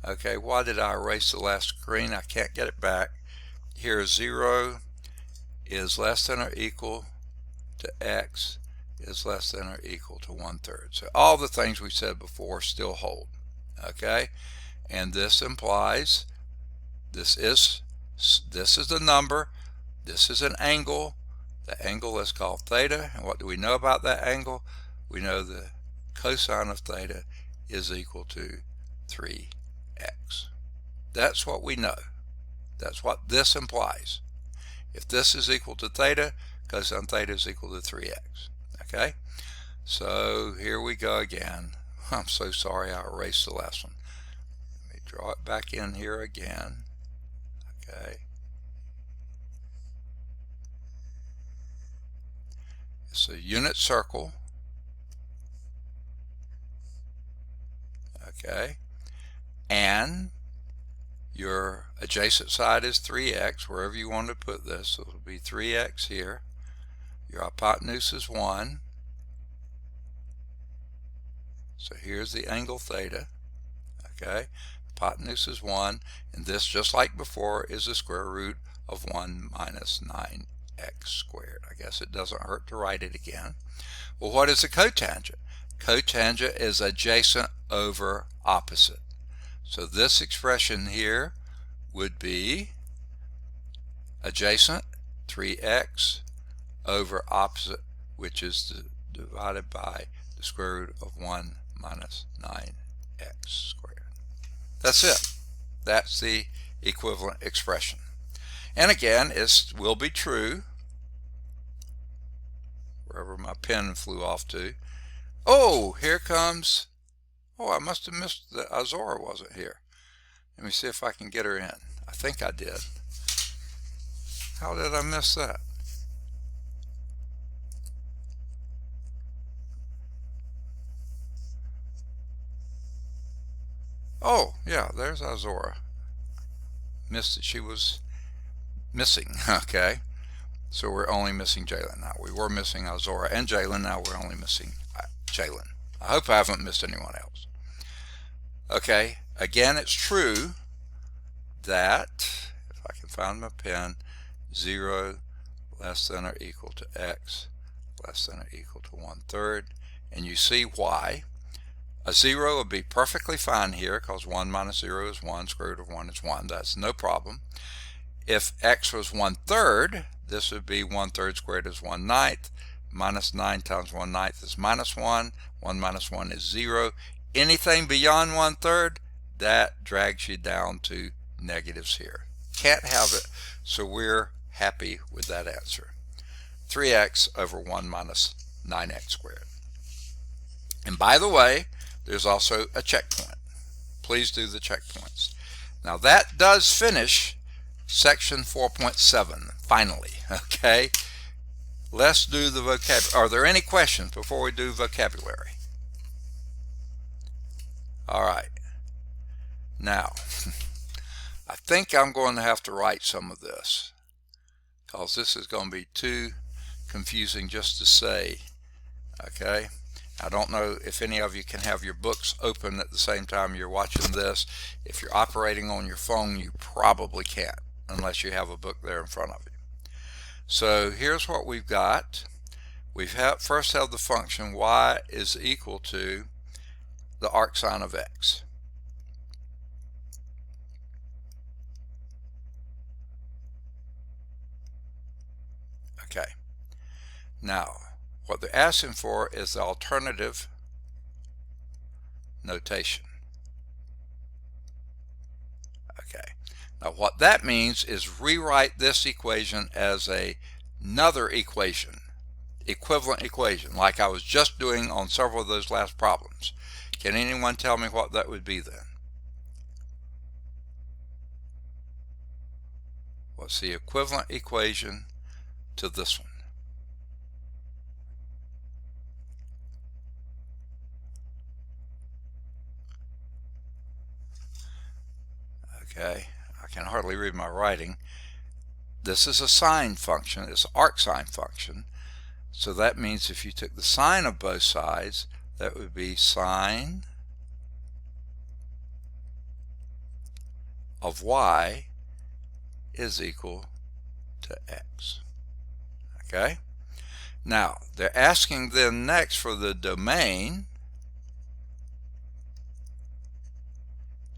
Okay, why did I erase the last screen? I can't get it back. Here 0 is less than or equal to x is less than or equal to 1/3. So all the things we said before still hold. Okay, and this implies this is the number, this is an angle. The angle is called theta, and what do we know about that angle? We know the cosine of theta is equal to 3x. That's what we know. That's what this implies. If this is equal to theta, cosine theta is equal to 3x. Okay? So here we go again. I'm so sorry I erased the last one. Let me draw it back in here again. Okay. It's a unit circle. Okay. And your adjacent side is 3x, wherever you want to put this. So it'll be 3x here. Your hypotenuse is 1. So here's the angle theta. Okay. Hypotenuse is 1. And this, just like before, is the square root of 1 minus 9x squared. I guess it doesn't hurt to write it again. Well, what is a cotangent? Cotangent is adjacent over opposite. So this expression here would be adjacent 3x over opposite, which is divided by the square root of 1 minus 9x squared. That's it. That's the equivalent expression. And again, it will be true, wherever my pen flew off to. Oh, here comes, oh, I must have missed the Azora wasn't here. Let me see if I can get her in. I think I did. How did I miss that? Oh, yeah, there's Azora. Missed that she was missing. Okay. So we're only missing Jalen now. We were missing Azora and Jalen. Now we're only missing Jalen. I hope I haven't missed anyone else. Okay. Again, it's true that, if I can find my pen, 0 less than or equal to x less than or equal to 1/3. And you see why. A 0 would be perfectly fine here because 1 minus 0 is 1, square root of 1 is 1. That's no problem. If x was 1/3, this would be 1/3 squared is 1/9. Minus 9 times 1/9 is minus 1. 1 minus 1 is 0. Anything beyond 1/3, that drags you down to negatives here. Can't have it, so we're happy with that answer. 3x over 1 minus 9x squared. And by the way, there's also a checkpoint. Please do the checkpoints. Now that does finish section 4.7, finally. Okay, let's do the vocabulary. Are there any questions before we do vocabulary? All right. Now, I think I'm going to have to write some of this because this is going to be too confusing just to say. Okay. I don't know if any of you can have your books open at the same time you're watching this. If you're operating on your phone, you probably can't unless you have a book there in front of you. So here's what we've got. We've first have the function y is equal to the arcsine of x. Okay. Now, what they're asking for is the alternative notation. Okay. Now what that means is rewrite this equation as another equation, equivalent equation, like I was just doing on several of those last problems. Can anyone tell me what that would be then? What's the equivalent equation to this one? Okay, I can hardly read my writing. This is a sine function. It's an arcsine function. So that means if you took the sine of both sides, that would be sine of y is equal to x. Okay? Now, they're asking then next for the domain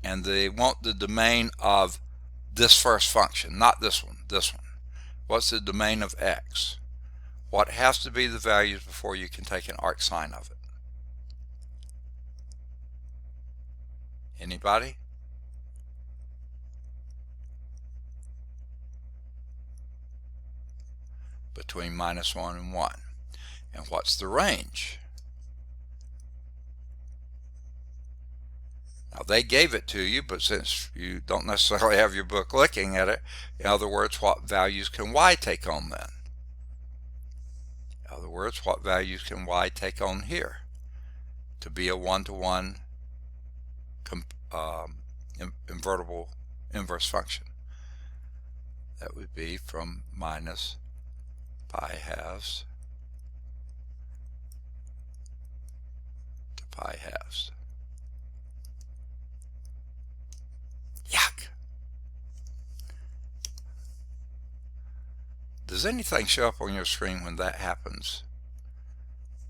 and they want the domain of this first function, not this one, this one. What's the domain of x? What has to be the values before you can take an arcsine of it? Anybody? Between -1 and 1. And what's the range? Now they gave it to you, but since you don't necessarily have your book looking at it, in other words, what values can y take on then? In other words, what values can y take on here to be a one-to-one invertible inverse function? That would be from minus pi halves to pi halves. Yuck! Does anything show up on your screen when that happens?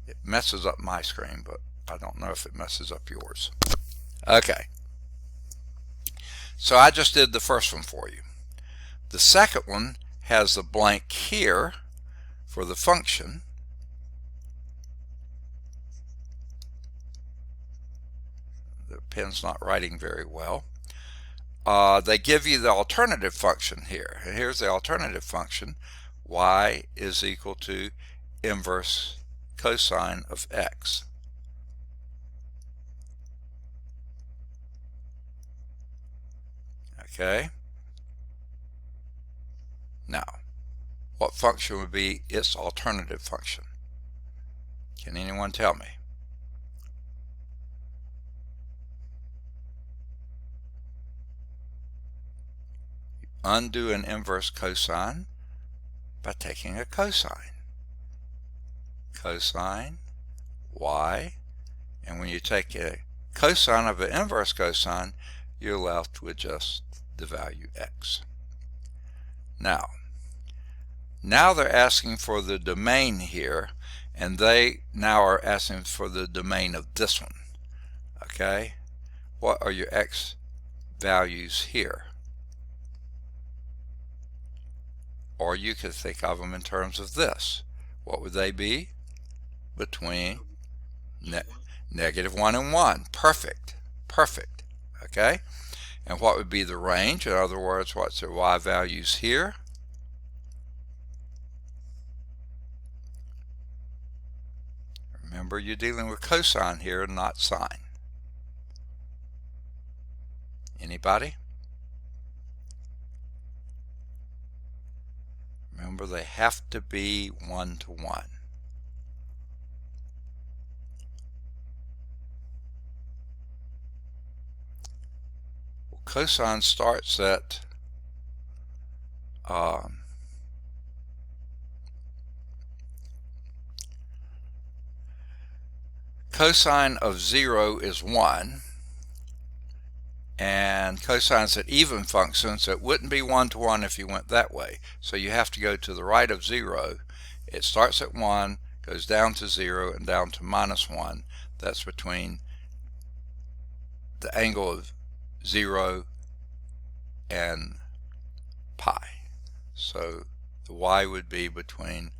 It messes up my screen, but I don't know if it messes up yours. Okay. So I just did the first one for you. The second one has the blank here for the function. The pen's not writing very well. They give you the alternative function here. And here's the alternative function. Y is equal to inverse cosine of x. Okay. Now, what function would be its alternative function? Can anyone tell me? You undo an inverse cosine by taking a cosine. Cosine y, and when you take a cosine of an inverse cosine, you're left with just the value x. Now they're asking for the domain here, and they now are asking for the domain of this one. Okay, what are your x values here? Or you could think of them in terms of this. What would they be? Between -1 and 1. Perfect. Perfect. Okay, and what would be the range? In other words, what's their y values here? Remember, you're dealing with cosine here, not sine. Anybody? Remember, they have to be 1-to-1. Well, cosine starts at cosine of 0 is 1, and cosines at even functions, it wouldn't be 1-to-1 if you went that way. So you have to go to the right of 0. It starts at 1, goes down to 0, and down to -1. That's between the angle of 0 and pi. So the y would be between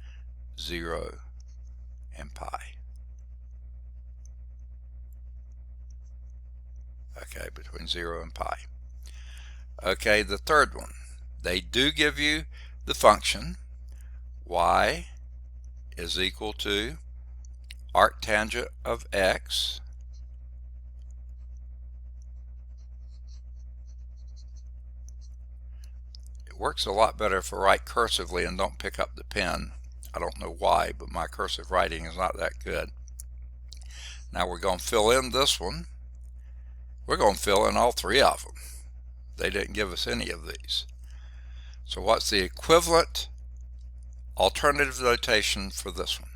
0 and pi. Okay, between 0 and pi. Okay, the third one. They do give you the function y is equal to arctangent of x It works a lot better if I write cursively and don't pick up the pen. I don't know why, but my cursive writing is not that good. Now we're going to fill in this one. We're going to fill in all three of them. They didn't give us any of these. So what's the equivalent alternative notation for this one?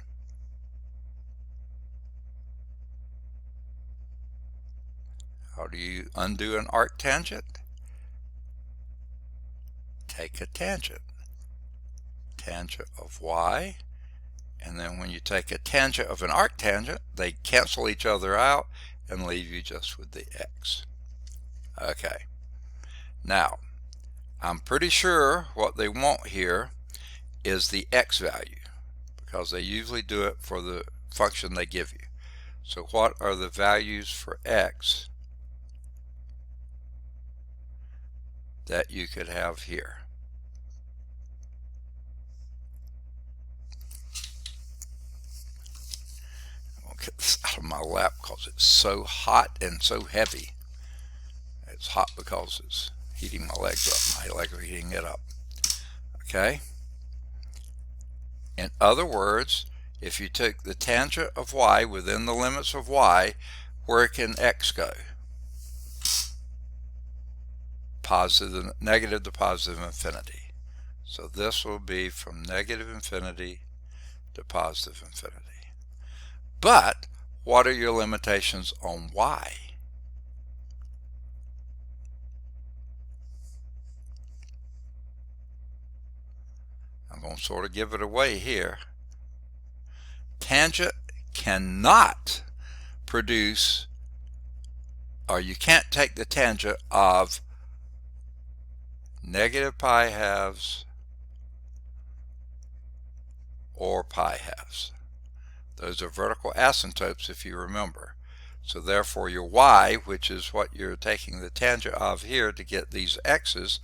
How do you undo an arctangent? Take a tangent. Tangent of y. And then when you take a tangent of an arctangent, they cancel each other out and leave you just with the x. Okay. Now, I'm pretty sure what they want here is the x value, because they usually do it for the function they give you. So what are the values for x that you could have here? I'll get this out of my lap because it's so hot and so heavy. It's hot because it's heating my legs up. My legs are heating it up. Okay? In other words, if you took the tangent of y within the limits of y, where can x go? Positive, negative to positive infinity. So this will be from negative infinity to positive infinity. But what are your limitations on y? I'm going to sort of give it away here. Tangent cannot produce, or you can't take the tangent of negative pi halves or pi halves. Those are vertical asymptotes, if you remember. So therefore your y, which is what you're taking the tangent of here to get these x's,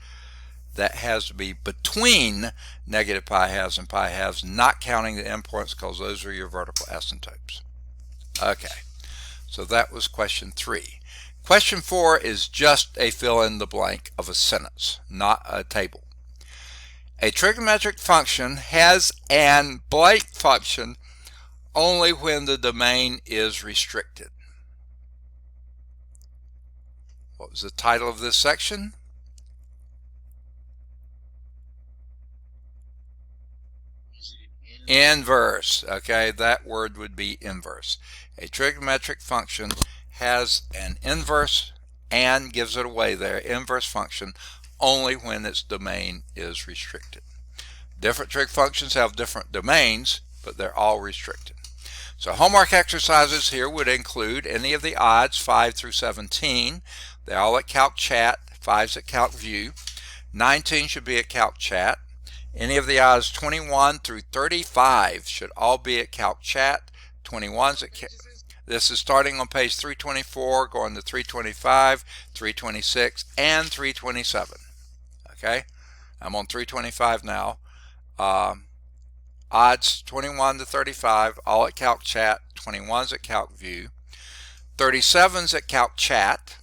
that has to be between negative pi halves and pi halves, not counting the endpoints, because those are your vertical asymptotes. Okay, so that was question 3. Question 4 is just a fill in the blank of a sentence, not a table. A trigonometric function has an blank function only when the domain is restricted. What was the title of this section? Inverse. Okay, that word would be inverse. A trigonometric function has an inverse, and gives it away there, inverse function, only when its domain is restricted. Different trig functions have different domains, but they're all restricted. So homework exercises here would include any of the odds 5 through 17. They're all at Calc Chat. 5's at Calc View. 19 should be at Calc Chat. Any of the odds 21 through 35 should all be at Calc Chat. 21's at this is starting on page 324, going to 325, 326, and 327. Okay, I'm on 325 now. Odds 21 to 35, all at Calc Chat. 21's at Calc View. 37's at Calc Chat.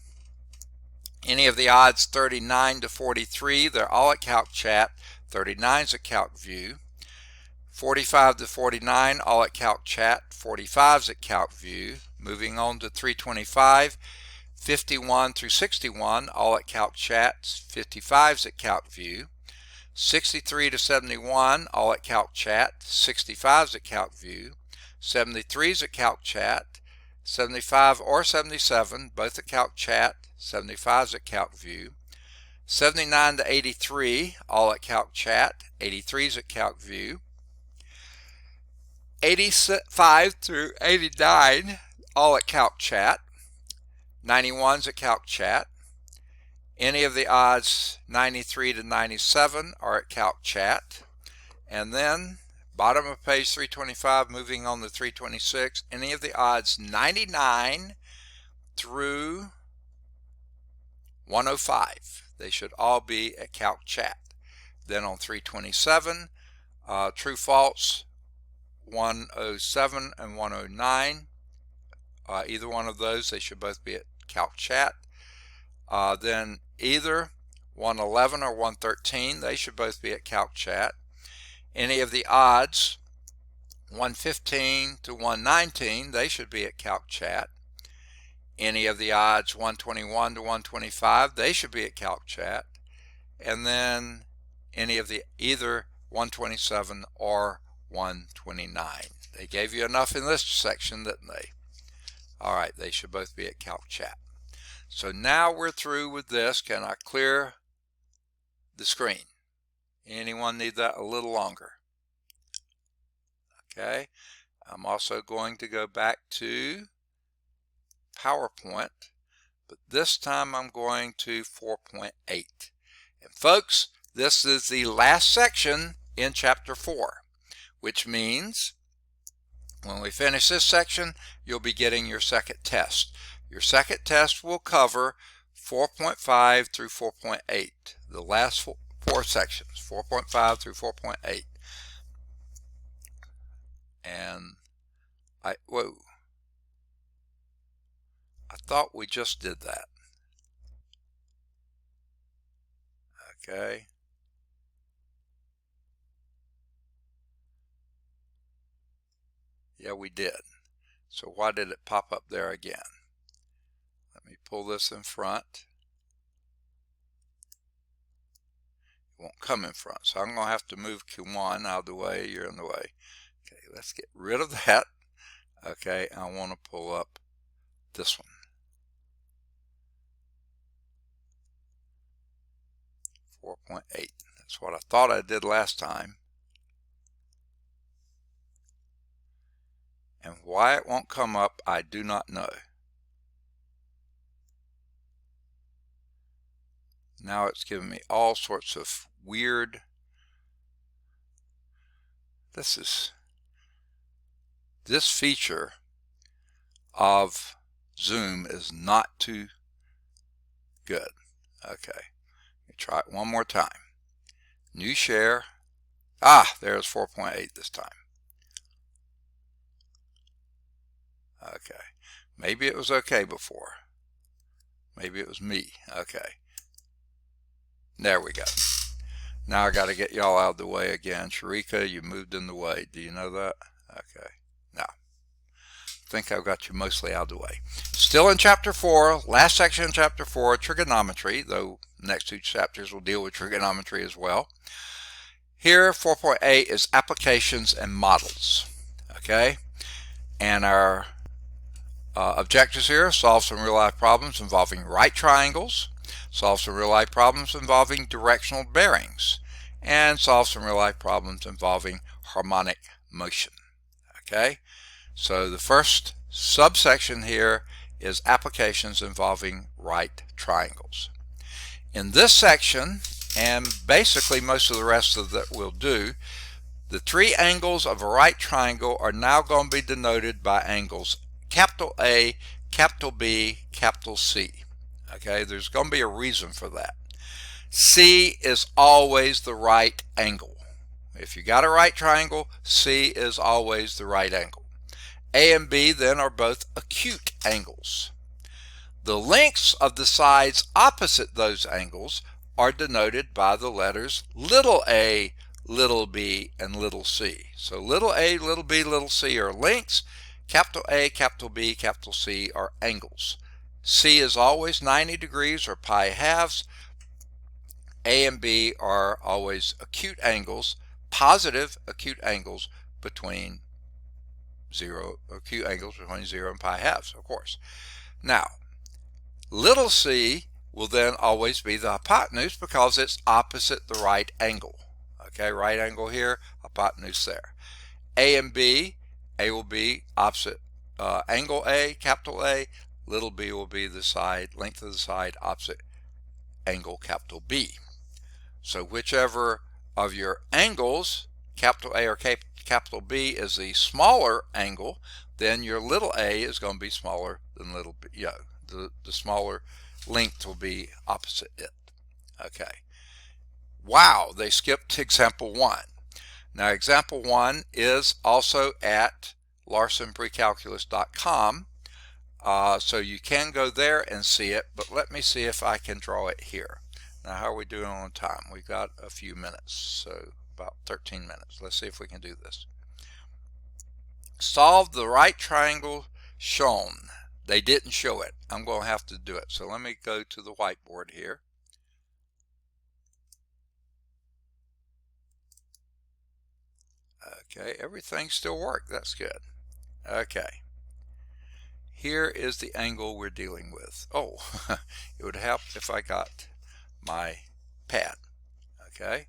Any of the odds 39 to 43, they're all at Calc Chat. 39's at Calc View. 45 to 49, all at Calc Chat. 45's at Calc View. Moving on to 325, 51 through 61, all at Calc Chat. 55's at Calc View. 63 to 71, all at Calc Chat. 65's at Calc View. 73's at Calc Chat. 75 or 77, both at Calc Chat. 75's at Calc View. 79 to 83, all at Calc Chat. 83's at Calc View. 85 through 89, all at Calc Chat. 91's at Calc Chat. Any of the odds 93 to 97 are at Calc Chat. And then bottom of page 325, moving on to 326, any of the odds 99 through 105, they should all be at Calc Chat. Then on 327, true false 107 and 109, either one of those, they should both be at Calc Chat. Then either 111 or 113, they should both be at Calc Chat. Any of the odds 115 to 119, they should be at Calc Chat. Any of the odds 121 to 125, they should be at Calc Chat. And then any of the either 127 or 129. They gave you enough in this section, didn't they? All right, they should both be at Calc Chat. So now we're through with this. Can I clear the screen? Anyone need that a little longer? Okay, I'm also going to go back to PowerPoint but this time I'm going to 4.8. And folks, this is the last section in chapter 4, which means when we finish this section, you'll be getting your second test. Your second test will cover 4.5 through 4.8, the last four sections, 4.5 through 4.8. And I thought we just did that. Okay. Yeah, we did. So why did it pop up there again? Let me pull this in front. It won't come in front, so I'm going to have to move Q1 out of the way. You're in the way. Okay, let's get rid of that. Okay, I want to pull up this one. 4.8. That's what I thought I did last time. And why it won't come up, I do not know. Now it's giving me all sorts of weird. This feature of Zoom is not too good. Okay, let me try it one more time. New share. There's 4.8 this time. Okay, maybe it was okay before. Maybe it was me. Okay, there we go. Now I got to get y'all out of the way again. Sharika, you moved in the way. Do you know that? Okay, now I think I've got you mostly out of the way. Still in chapter 4, last section in chapter 4, trigonometry, though next two chapters will deal with trigonometry as well. Here, 4.8 is applications and models. Okay, and our objectives here: solve some real-life problems involving right triangles, solve some real-life problems involving directional bearings, and solve some real-life problems involving harmonic motion. Okay, so the first subsection here is applications involving right triangles. In this section, and basically most of the rest of that we'll do, the three angles of a right triangle are now going to be denoted by angles capital A, capital B, capital C. Okay, there's going to be a reason for that. C is always the right angle. If you got a right triangle, C is always the right angle. A and B then are both acute angles. The lengths of the sides opposite those angles are denoted by the letters little a, little b, and little c. So little a, little b, little c are lengths. Capital A, capital B, capital C are angles. C is always 90 degrees or pi halves. A and B are always acute angles, positive acute angles between 0 and pi halves, of course. Now, little c will then always be the hypotenuse because it's opposite the right angle. Okay, right angle here, hypotenuse there. A and B, A will be opposite angle A, capital A. Little b will be the side, length of the side opposite angle, capital B. So whichever of your angles, capital A or capital B, is the smaller angle, then your little a is going to be smaller than little b. The smaller length will be opposite it. Okay. Wow, they skipped example 1. Now example 1 is also at larsonprecalculus.com, so you can go there and see it, but let me see if I can draw it here. Now how are we doing on time? We've got a few minutes, so about 13 minutes. Let's see if we can do this. Solve the right triangle shown. They didn't show it. I'm going to have to do it. So let me go to the whiteboard here. Okay, everything still worked. That's good. Okay. Here is the angle we're dealing with. Oh, it would help if I got my pad. Okay.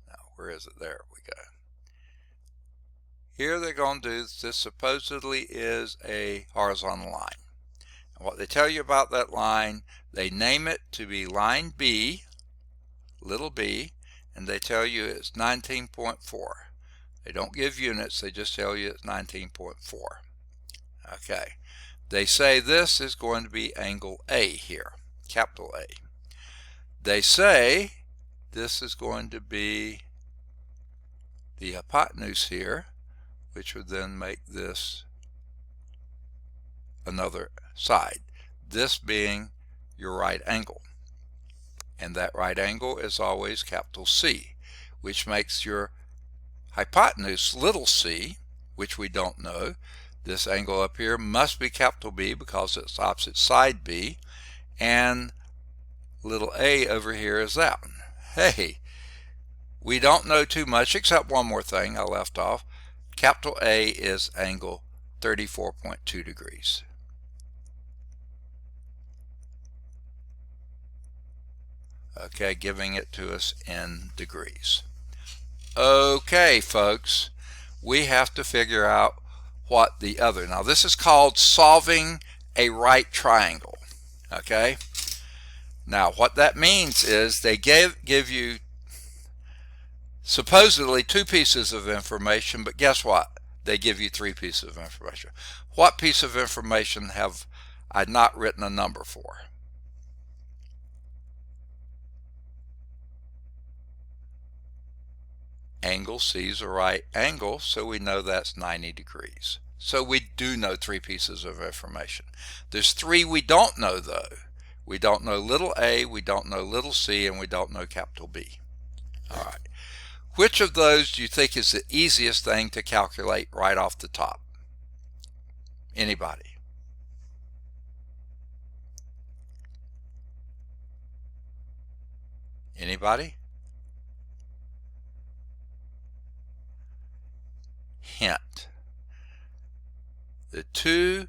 Now, where is it? There we go. Here they're going to do, this supposedly is a horizontal line. What they tell you about that line, they name it to be line B, little b, and they tell you it's 19.4. They don't give units, they just tell you it's 19.4. Okay. They say this is going to be angle A here, capital A. They say this is going to be the hypotenuse here, which would then make this another side, this being your right angle. And that right angle is always capital C, which makes your hypotenuse little c, which we don't know. This angle up here must be capital B because it's opposite side B, and little a over here is that one. Hey, we don't know too much except one more thing I left off. Capital A is angle 34.2 degrees. Okay, giving it to us in degrees. Okay, folks, we have to figure out what the other. Now, this is called solving a right triangle. Okay? Now, what that means is they give you supposedly 2 pieces of information, but guess what? They give you 3 pieces of information. What piece of information have I not written a number for? Angle C is a right angle, so we know that's 90 degrees. So we do know 3 pieces of information. There's 3 we don't know though. We don't know little a, we don't know little c, and we don't know capital B. All right. Which of those do you think is the easiest thing to calculate right off the top? Anybody? Anybody? Hint. The 2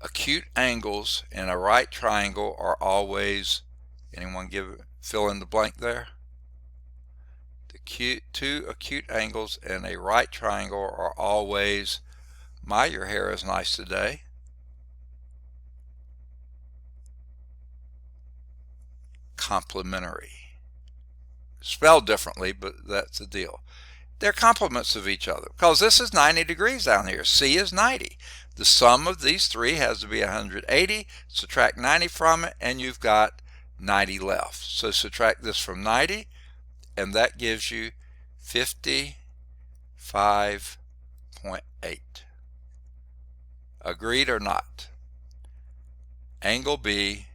acute angles in a right triangle are always, anyone fill in the blank there? The 2 acute angles in a right triangle are always, your hair is nice today. Complementary. Spelled differently, but that's the deal. They're complements of each other because this is 90 degrees down here. C is 90. The sum of these 3 has to be 180. Subtract 90 from it and you've got 90 left. So subtract this from 90 and that gives you 55.8. Agreed or not? Angle B,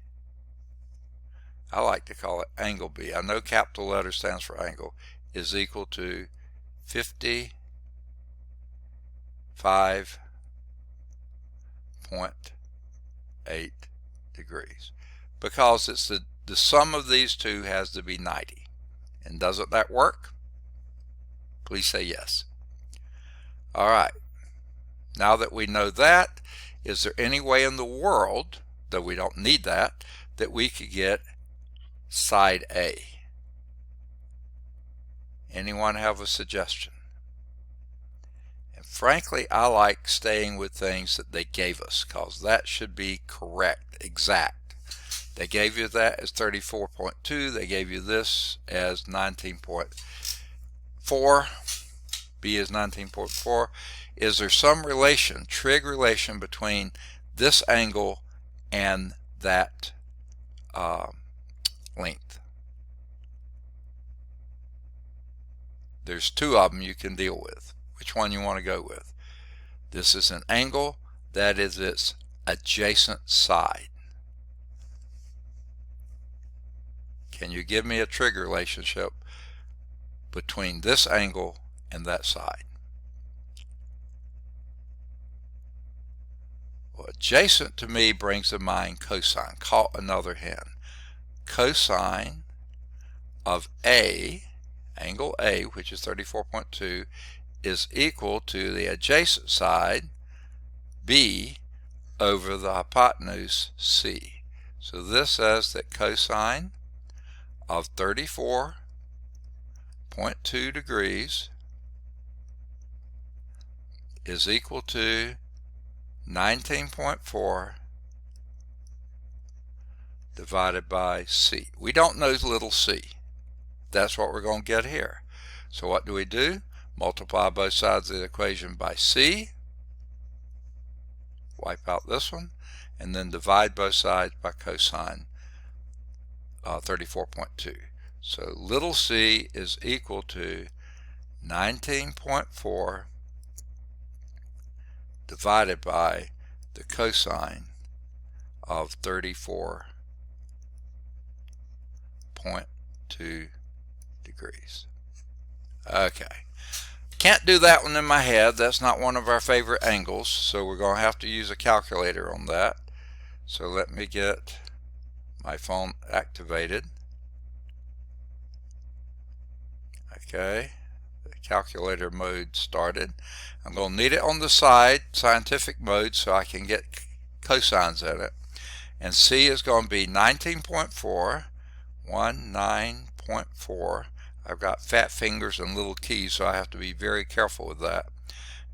I like to call it angle B. I know capital letter stands for angle, is equal to 55.8 degrees because it's the sum of these 2 has to be 90. And doesn't that work? Please say yes. All right. Now that we know that, is there any way in the world, though we don't need that we could get side A? Anyone have a suggestion? And frankly, I like staying with things that they gave us because that should be correct, exact. They gave you that as 34.2. They gave you this as 19.4. B is 19.4. Is there some relation, trig relation, between this angle and that length? There's 2 of them you can deal with. Which one you want to go with? This is an angle that is its adjacent side. Can you give me a trig relationship between this angle and that side? Well, adjacent to me brings to mind cosine. Caught another hen. Cosine of A, angle A, which is 34.2, is equal to the adjacent side, B, over the hypotenuse, C. So this says that cosine of 34.2 degrees is equal to 19.4 divided by c. We don't know little c. That's what we're going to get here. So what do? Multiply both sides of the equation by c, wipe out this one, and then divide both sides by cosine 34.2. So little c is equal to 19.4 divided by the cosine of 34.2 degrees. Okay. Can't do that one in my head. That's not one of our favorite angles, so we're going to have to use a calculator on that. So let me get my phone activated. Okay, the calculator mode started. I'm going to need it on the side, scientific mode, so I can get cosines in it. And C is going to be 19.4, 19.4. I've got fat fingers and little keys, so I have to be very careful with that.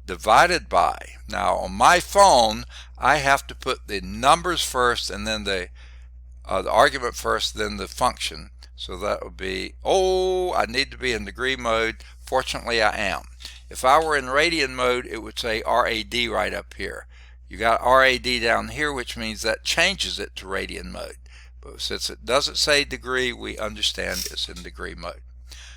Divided by, now on my phone, I have to put the numbers first and then the argument first, then the function. So that would be, oh, I need to be in degree mode. Fortunately, I am. If I were in radian mode, it would say RAD right up here. You got RAD down here, which means that changes it to radian mode. But since it doesn't say degree, we understand it's in degree mode.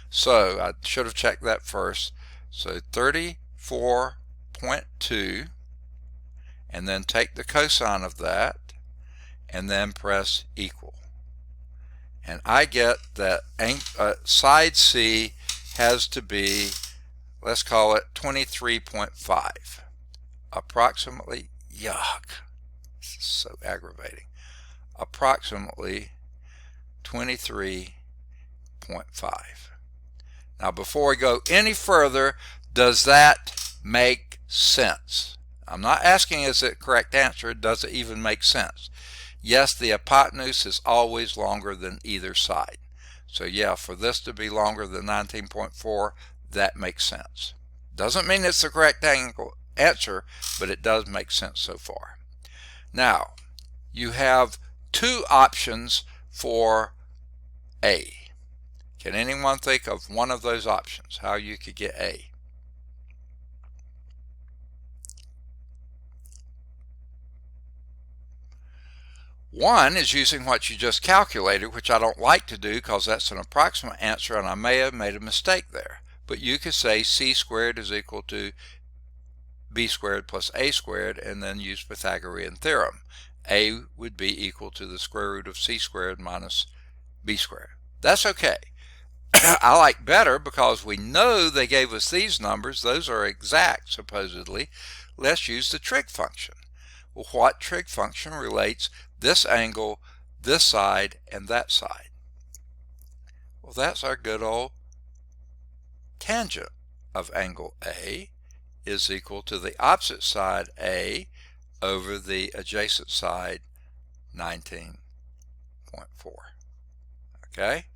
So I should have checked that first. So 34.2, and then take the cosine of that, and then press equal. And I get that side C has to be, let's call it 23.5. Approximately, yuck, this is so aggravating. Approximately 23.5. Now before we go any further, does that make sense? I'm not asking is it correct answer, does it even make sense? Yes, the hypotenuse is always longer than either side. So yeah, for this to be longer than 19.4, that makes sense. Doesn't mean it's the correct answer, but it does make sense so far. Now, you have two options for A. Can anyone think of one of those options, how you could get A? One is using what you just calculated, which I don't like to do because that's an approximate answer and I may have made a mistake there. But you could say c squared is equal to b squared plus a squared and then use Pythagorean theorem. A would be equal to the square root of c squared minus b squared. That's okay. I like better because we know they gave us these numbers. Those are exact, supposedly. Let's use the trig function. Well, what trig function relates this angle, this side, and that side? Well, that's our good old tangent of angle A is equal to the opposite side A over the adjacent side 19.4. Okay?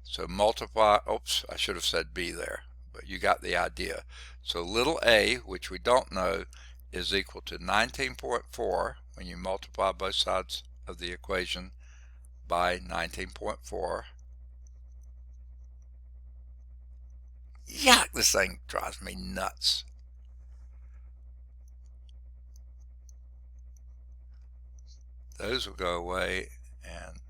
So multiply, oops, I should have said B there, but you got the idea. So little a, which we don't know, is equal to 19.4 when you multiply both sides of the equation by 19.4. Yuck, this thing drives me nuts. Those will go away, and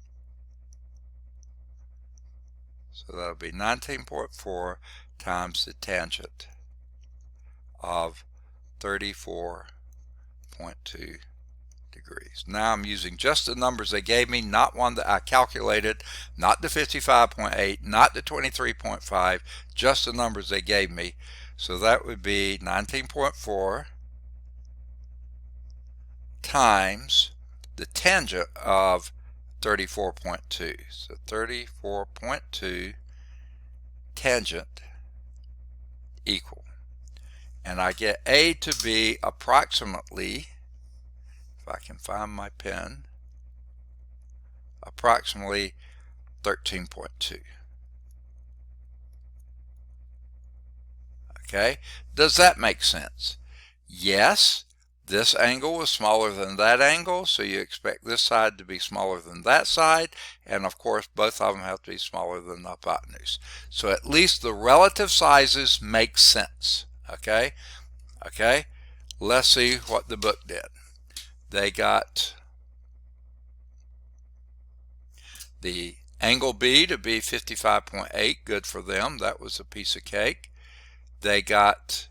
so that'll be 19.4 times the tangent of 34.2 degrees. Now I'm using just the numbers they gave me, not one that I calculated, not the 55.8, not the 23.5, just the numbers they gave me. So that would be 19.4 times the tangent of 34.2. So 34.2 tangent equal. And I get A to be approximately, if I can find my pen, approximately 13.2. Okay, does that make sense? Yes, This angle was smaller than that angle, so you expect this side to be smaller than that side, and of course both of them have to be smaller than the hypotenuse. So at least the relative sizes make sense. Okay? Okay? Let's see what the book did. They got the angle B to be 55.8, good for them. That was a piece of cake. They got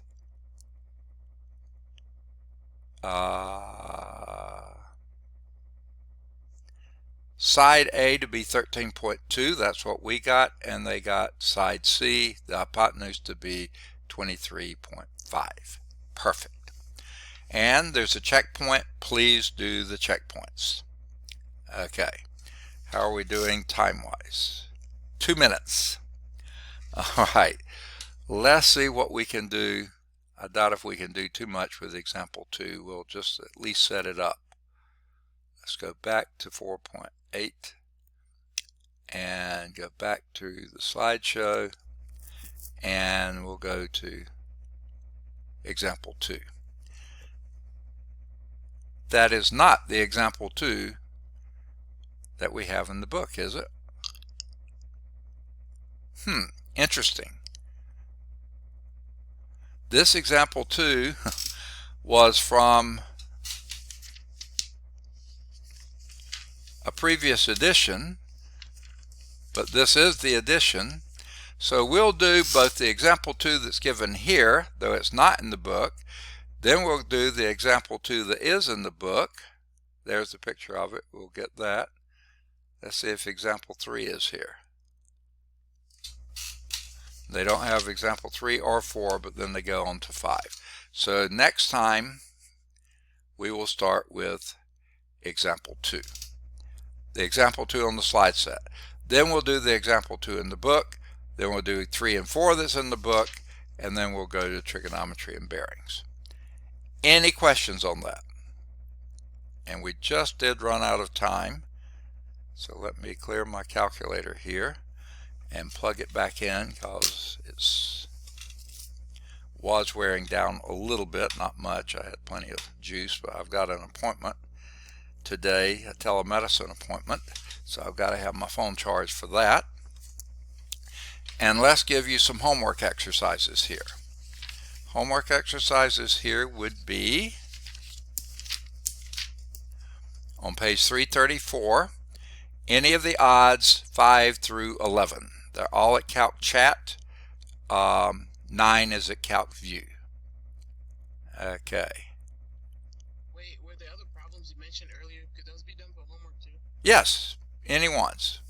side A to be 13.2, that's what we got, and they got side C, the hypotenuse, to be 23.5. Perfect. And there's a checkpoint. Please do the checkpoints. Okay. How are we doing time-wise? 2 minutes. All right. Let's see what we can do. I doubt if we can do too much with example 2. We'll just at least set it up. Let's go back to 4.8 and go back to the slideshow, and we'll go to example 2. That is not the example 2 that we have in the book, is it? Interesting. This example 2 was from a previous edition, but this is the edition. So we'll do both the example 2 that's given here, though it's not in the book, then we'll do the example 2 that is in the book. There's the picture of it. We'll get that. Let's see if example 3 is here. They don't have example 3 or 4, but then they go on to 5. So next time we will start with example 2. The example 2 on the slide set. Then we'll do the example 2 in the book. Then we'll do 3 and 4 that's in the book, and then we'll go to trigonometry and bearings. Any questions on that? And we just did run out of time. So let me clear my calculator here and plug it back in, because it was wearing down a little bit, not much. I had plenty of juice, but I've got an appointment today, a telemedicine appointment, so I've got to have my phone charged for that. And let's give you some homework exercises here. Homework exercises here would be on page 334, any of the odds 5 through 11. They're all at Calc Chat. 9 is at Calc View. Okay. Wait, were the other problems you mentioned earlier, could those be done for homework too? Yes, anyone's.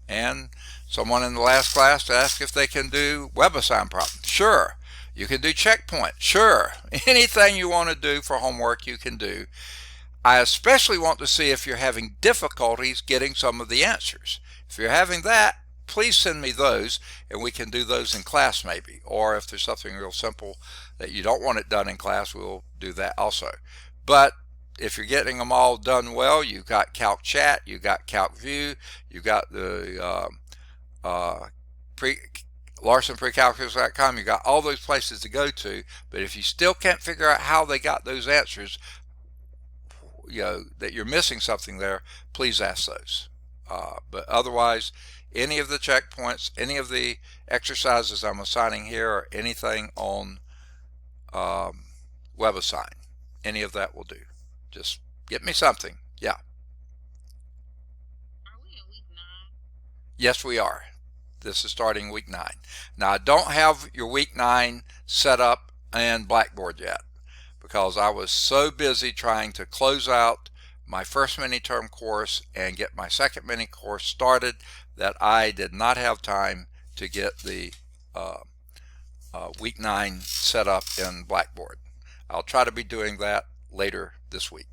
And someone in the last class asked if they can do WebAssign problems. Sure. You can do checkpoint. Sure. Anything you want to do for homework, you can do. I especially want to see if you're having difficulties getting some of the answers. If you're having that, please send me those, and we can do those in class maybe. Or if there's something real simple that you don't want it done in class, we'll do that also. But if you're getting them all done well, you've got Calc Chat, you've got Calc View, you've got the LarsonPrecalculus.com, you've got all those places to go to. But if you still can't figure out how they got those answers, that you're missing something there, please ask those. But otherwise, any of the checkpoints, any of the exercises I'm assigning here, or anything on WebAssign, any of that will do. Just get me something. Yeah. Are we in week 9? Yes, we are. This is starting week 9. Now, I don't have your week 9 set up in Blackboard yet, because I was so busy trying to close out my first mini-term course and get my second mini course started that I did not have time to get the week 9 set up in Blackboard. I'll try to be doing that later this week.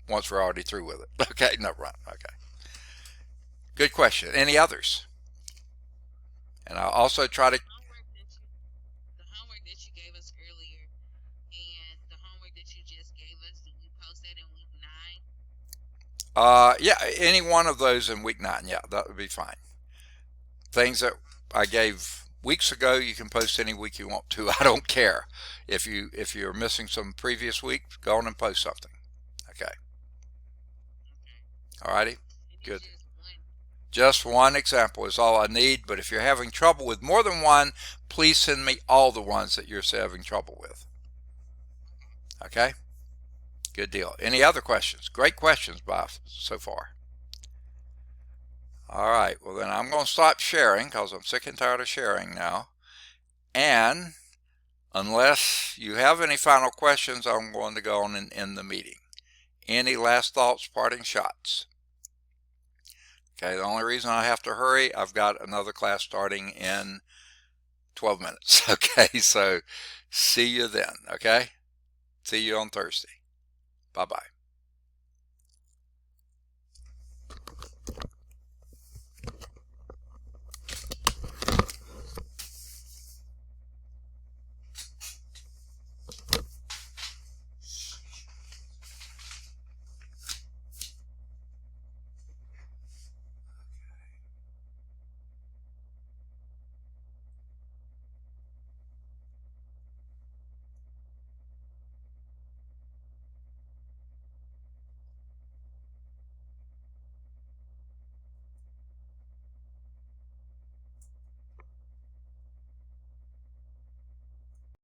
Once we're already through with it. Okay, no, right, okay. Good question. Any others? And I'll also try to... The homework that you gave us earlier and the homework that you just gave us, did we post that in week 9? Yeah, any one of those in week 9, yeah, that would be fine. Things that I gave weeks ago, you can post any week you want to. I don't care. If you're missing some previous week, go on and post something. Okay. Alrighty. Good. Just one example is all I need, but if you're having trouble with more than one, please send me all the ones that you're having trouble with. Okay? Good deal. Any other questions? Great questions, Bob, so far. All right, well then I'm going to stop sharing because I'm sick and tired of sharing now. And unless you have any final questions, I'm going to go on and end the meeting. Any last thoughts, parting shots? Okay, the only reason I have to hurry, I've got another class starting in 12 minutes. Okay, so see you then. Okay, see you on Thursday. Bye-bye.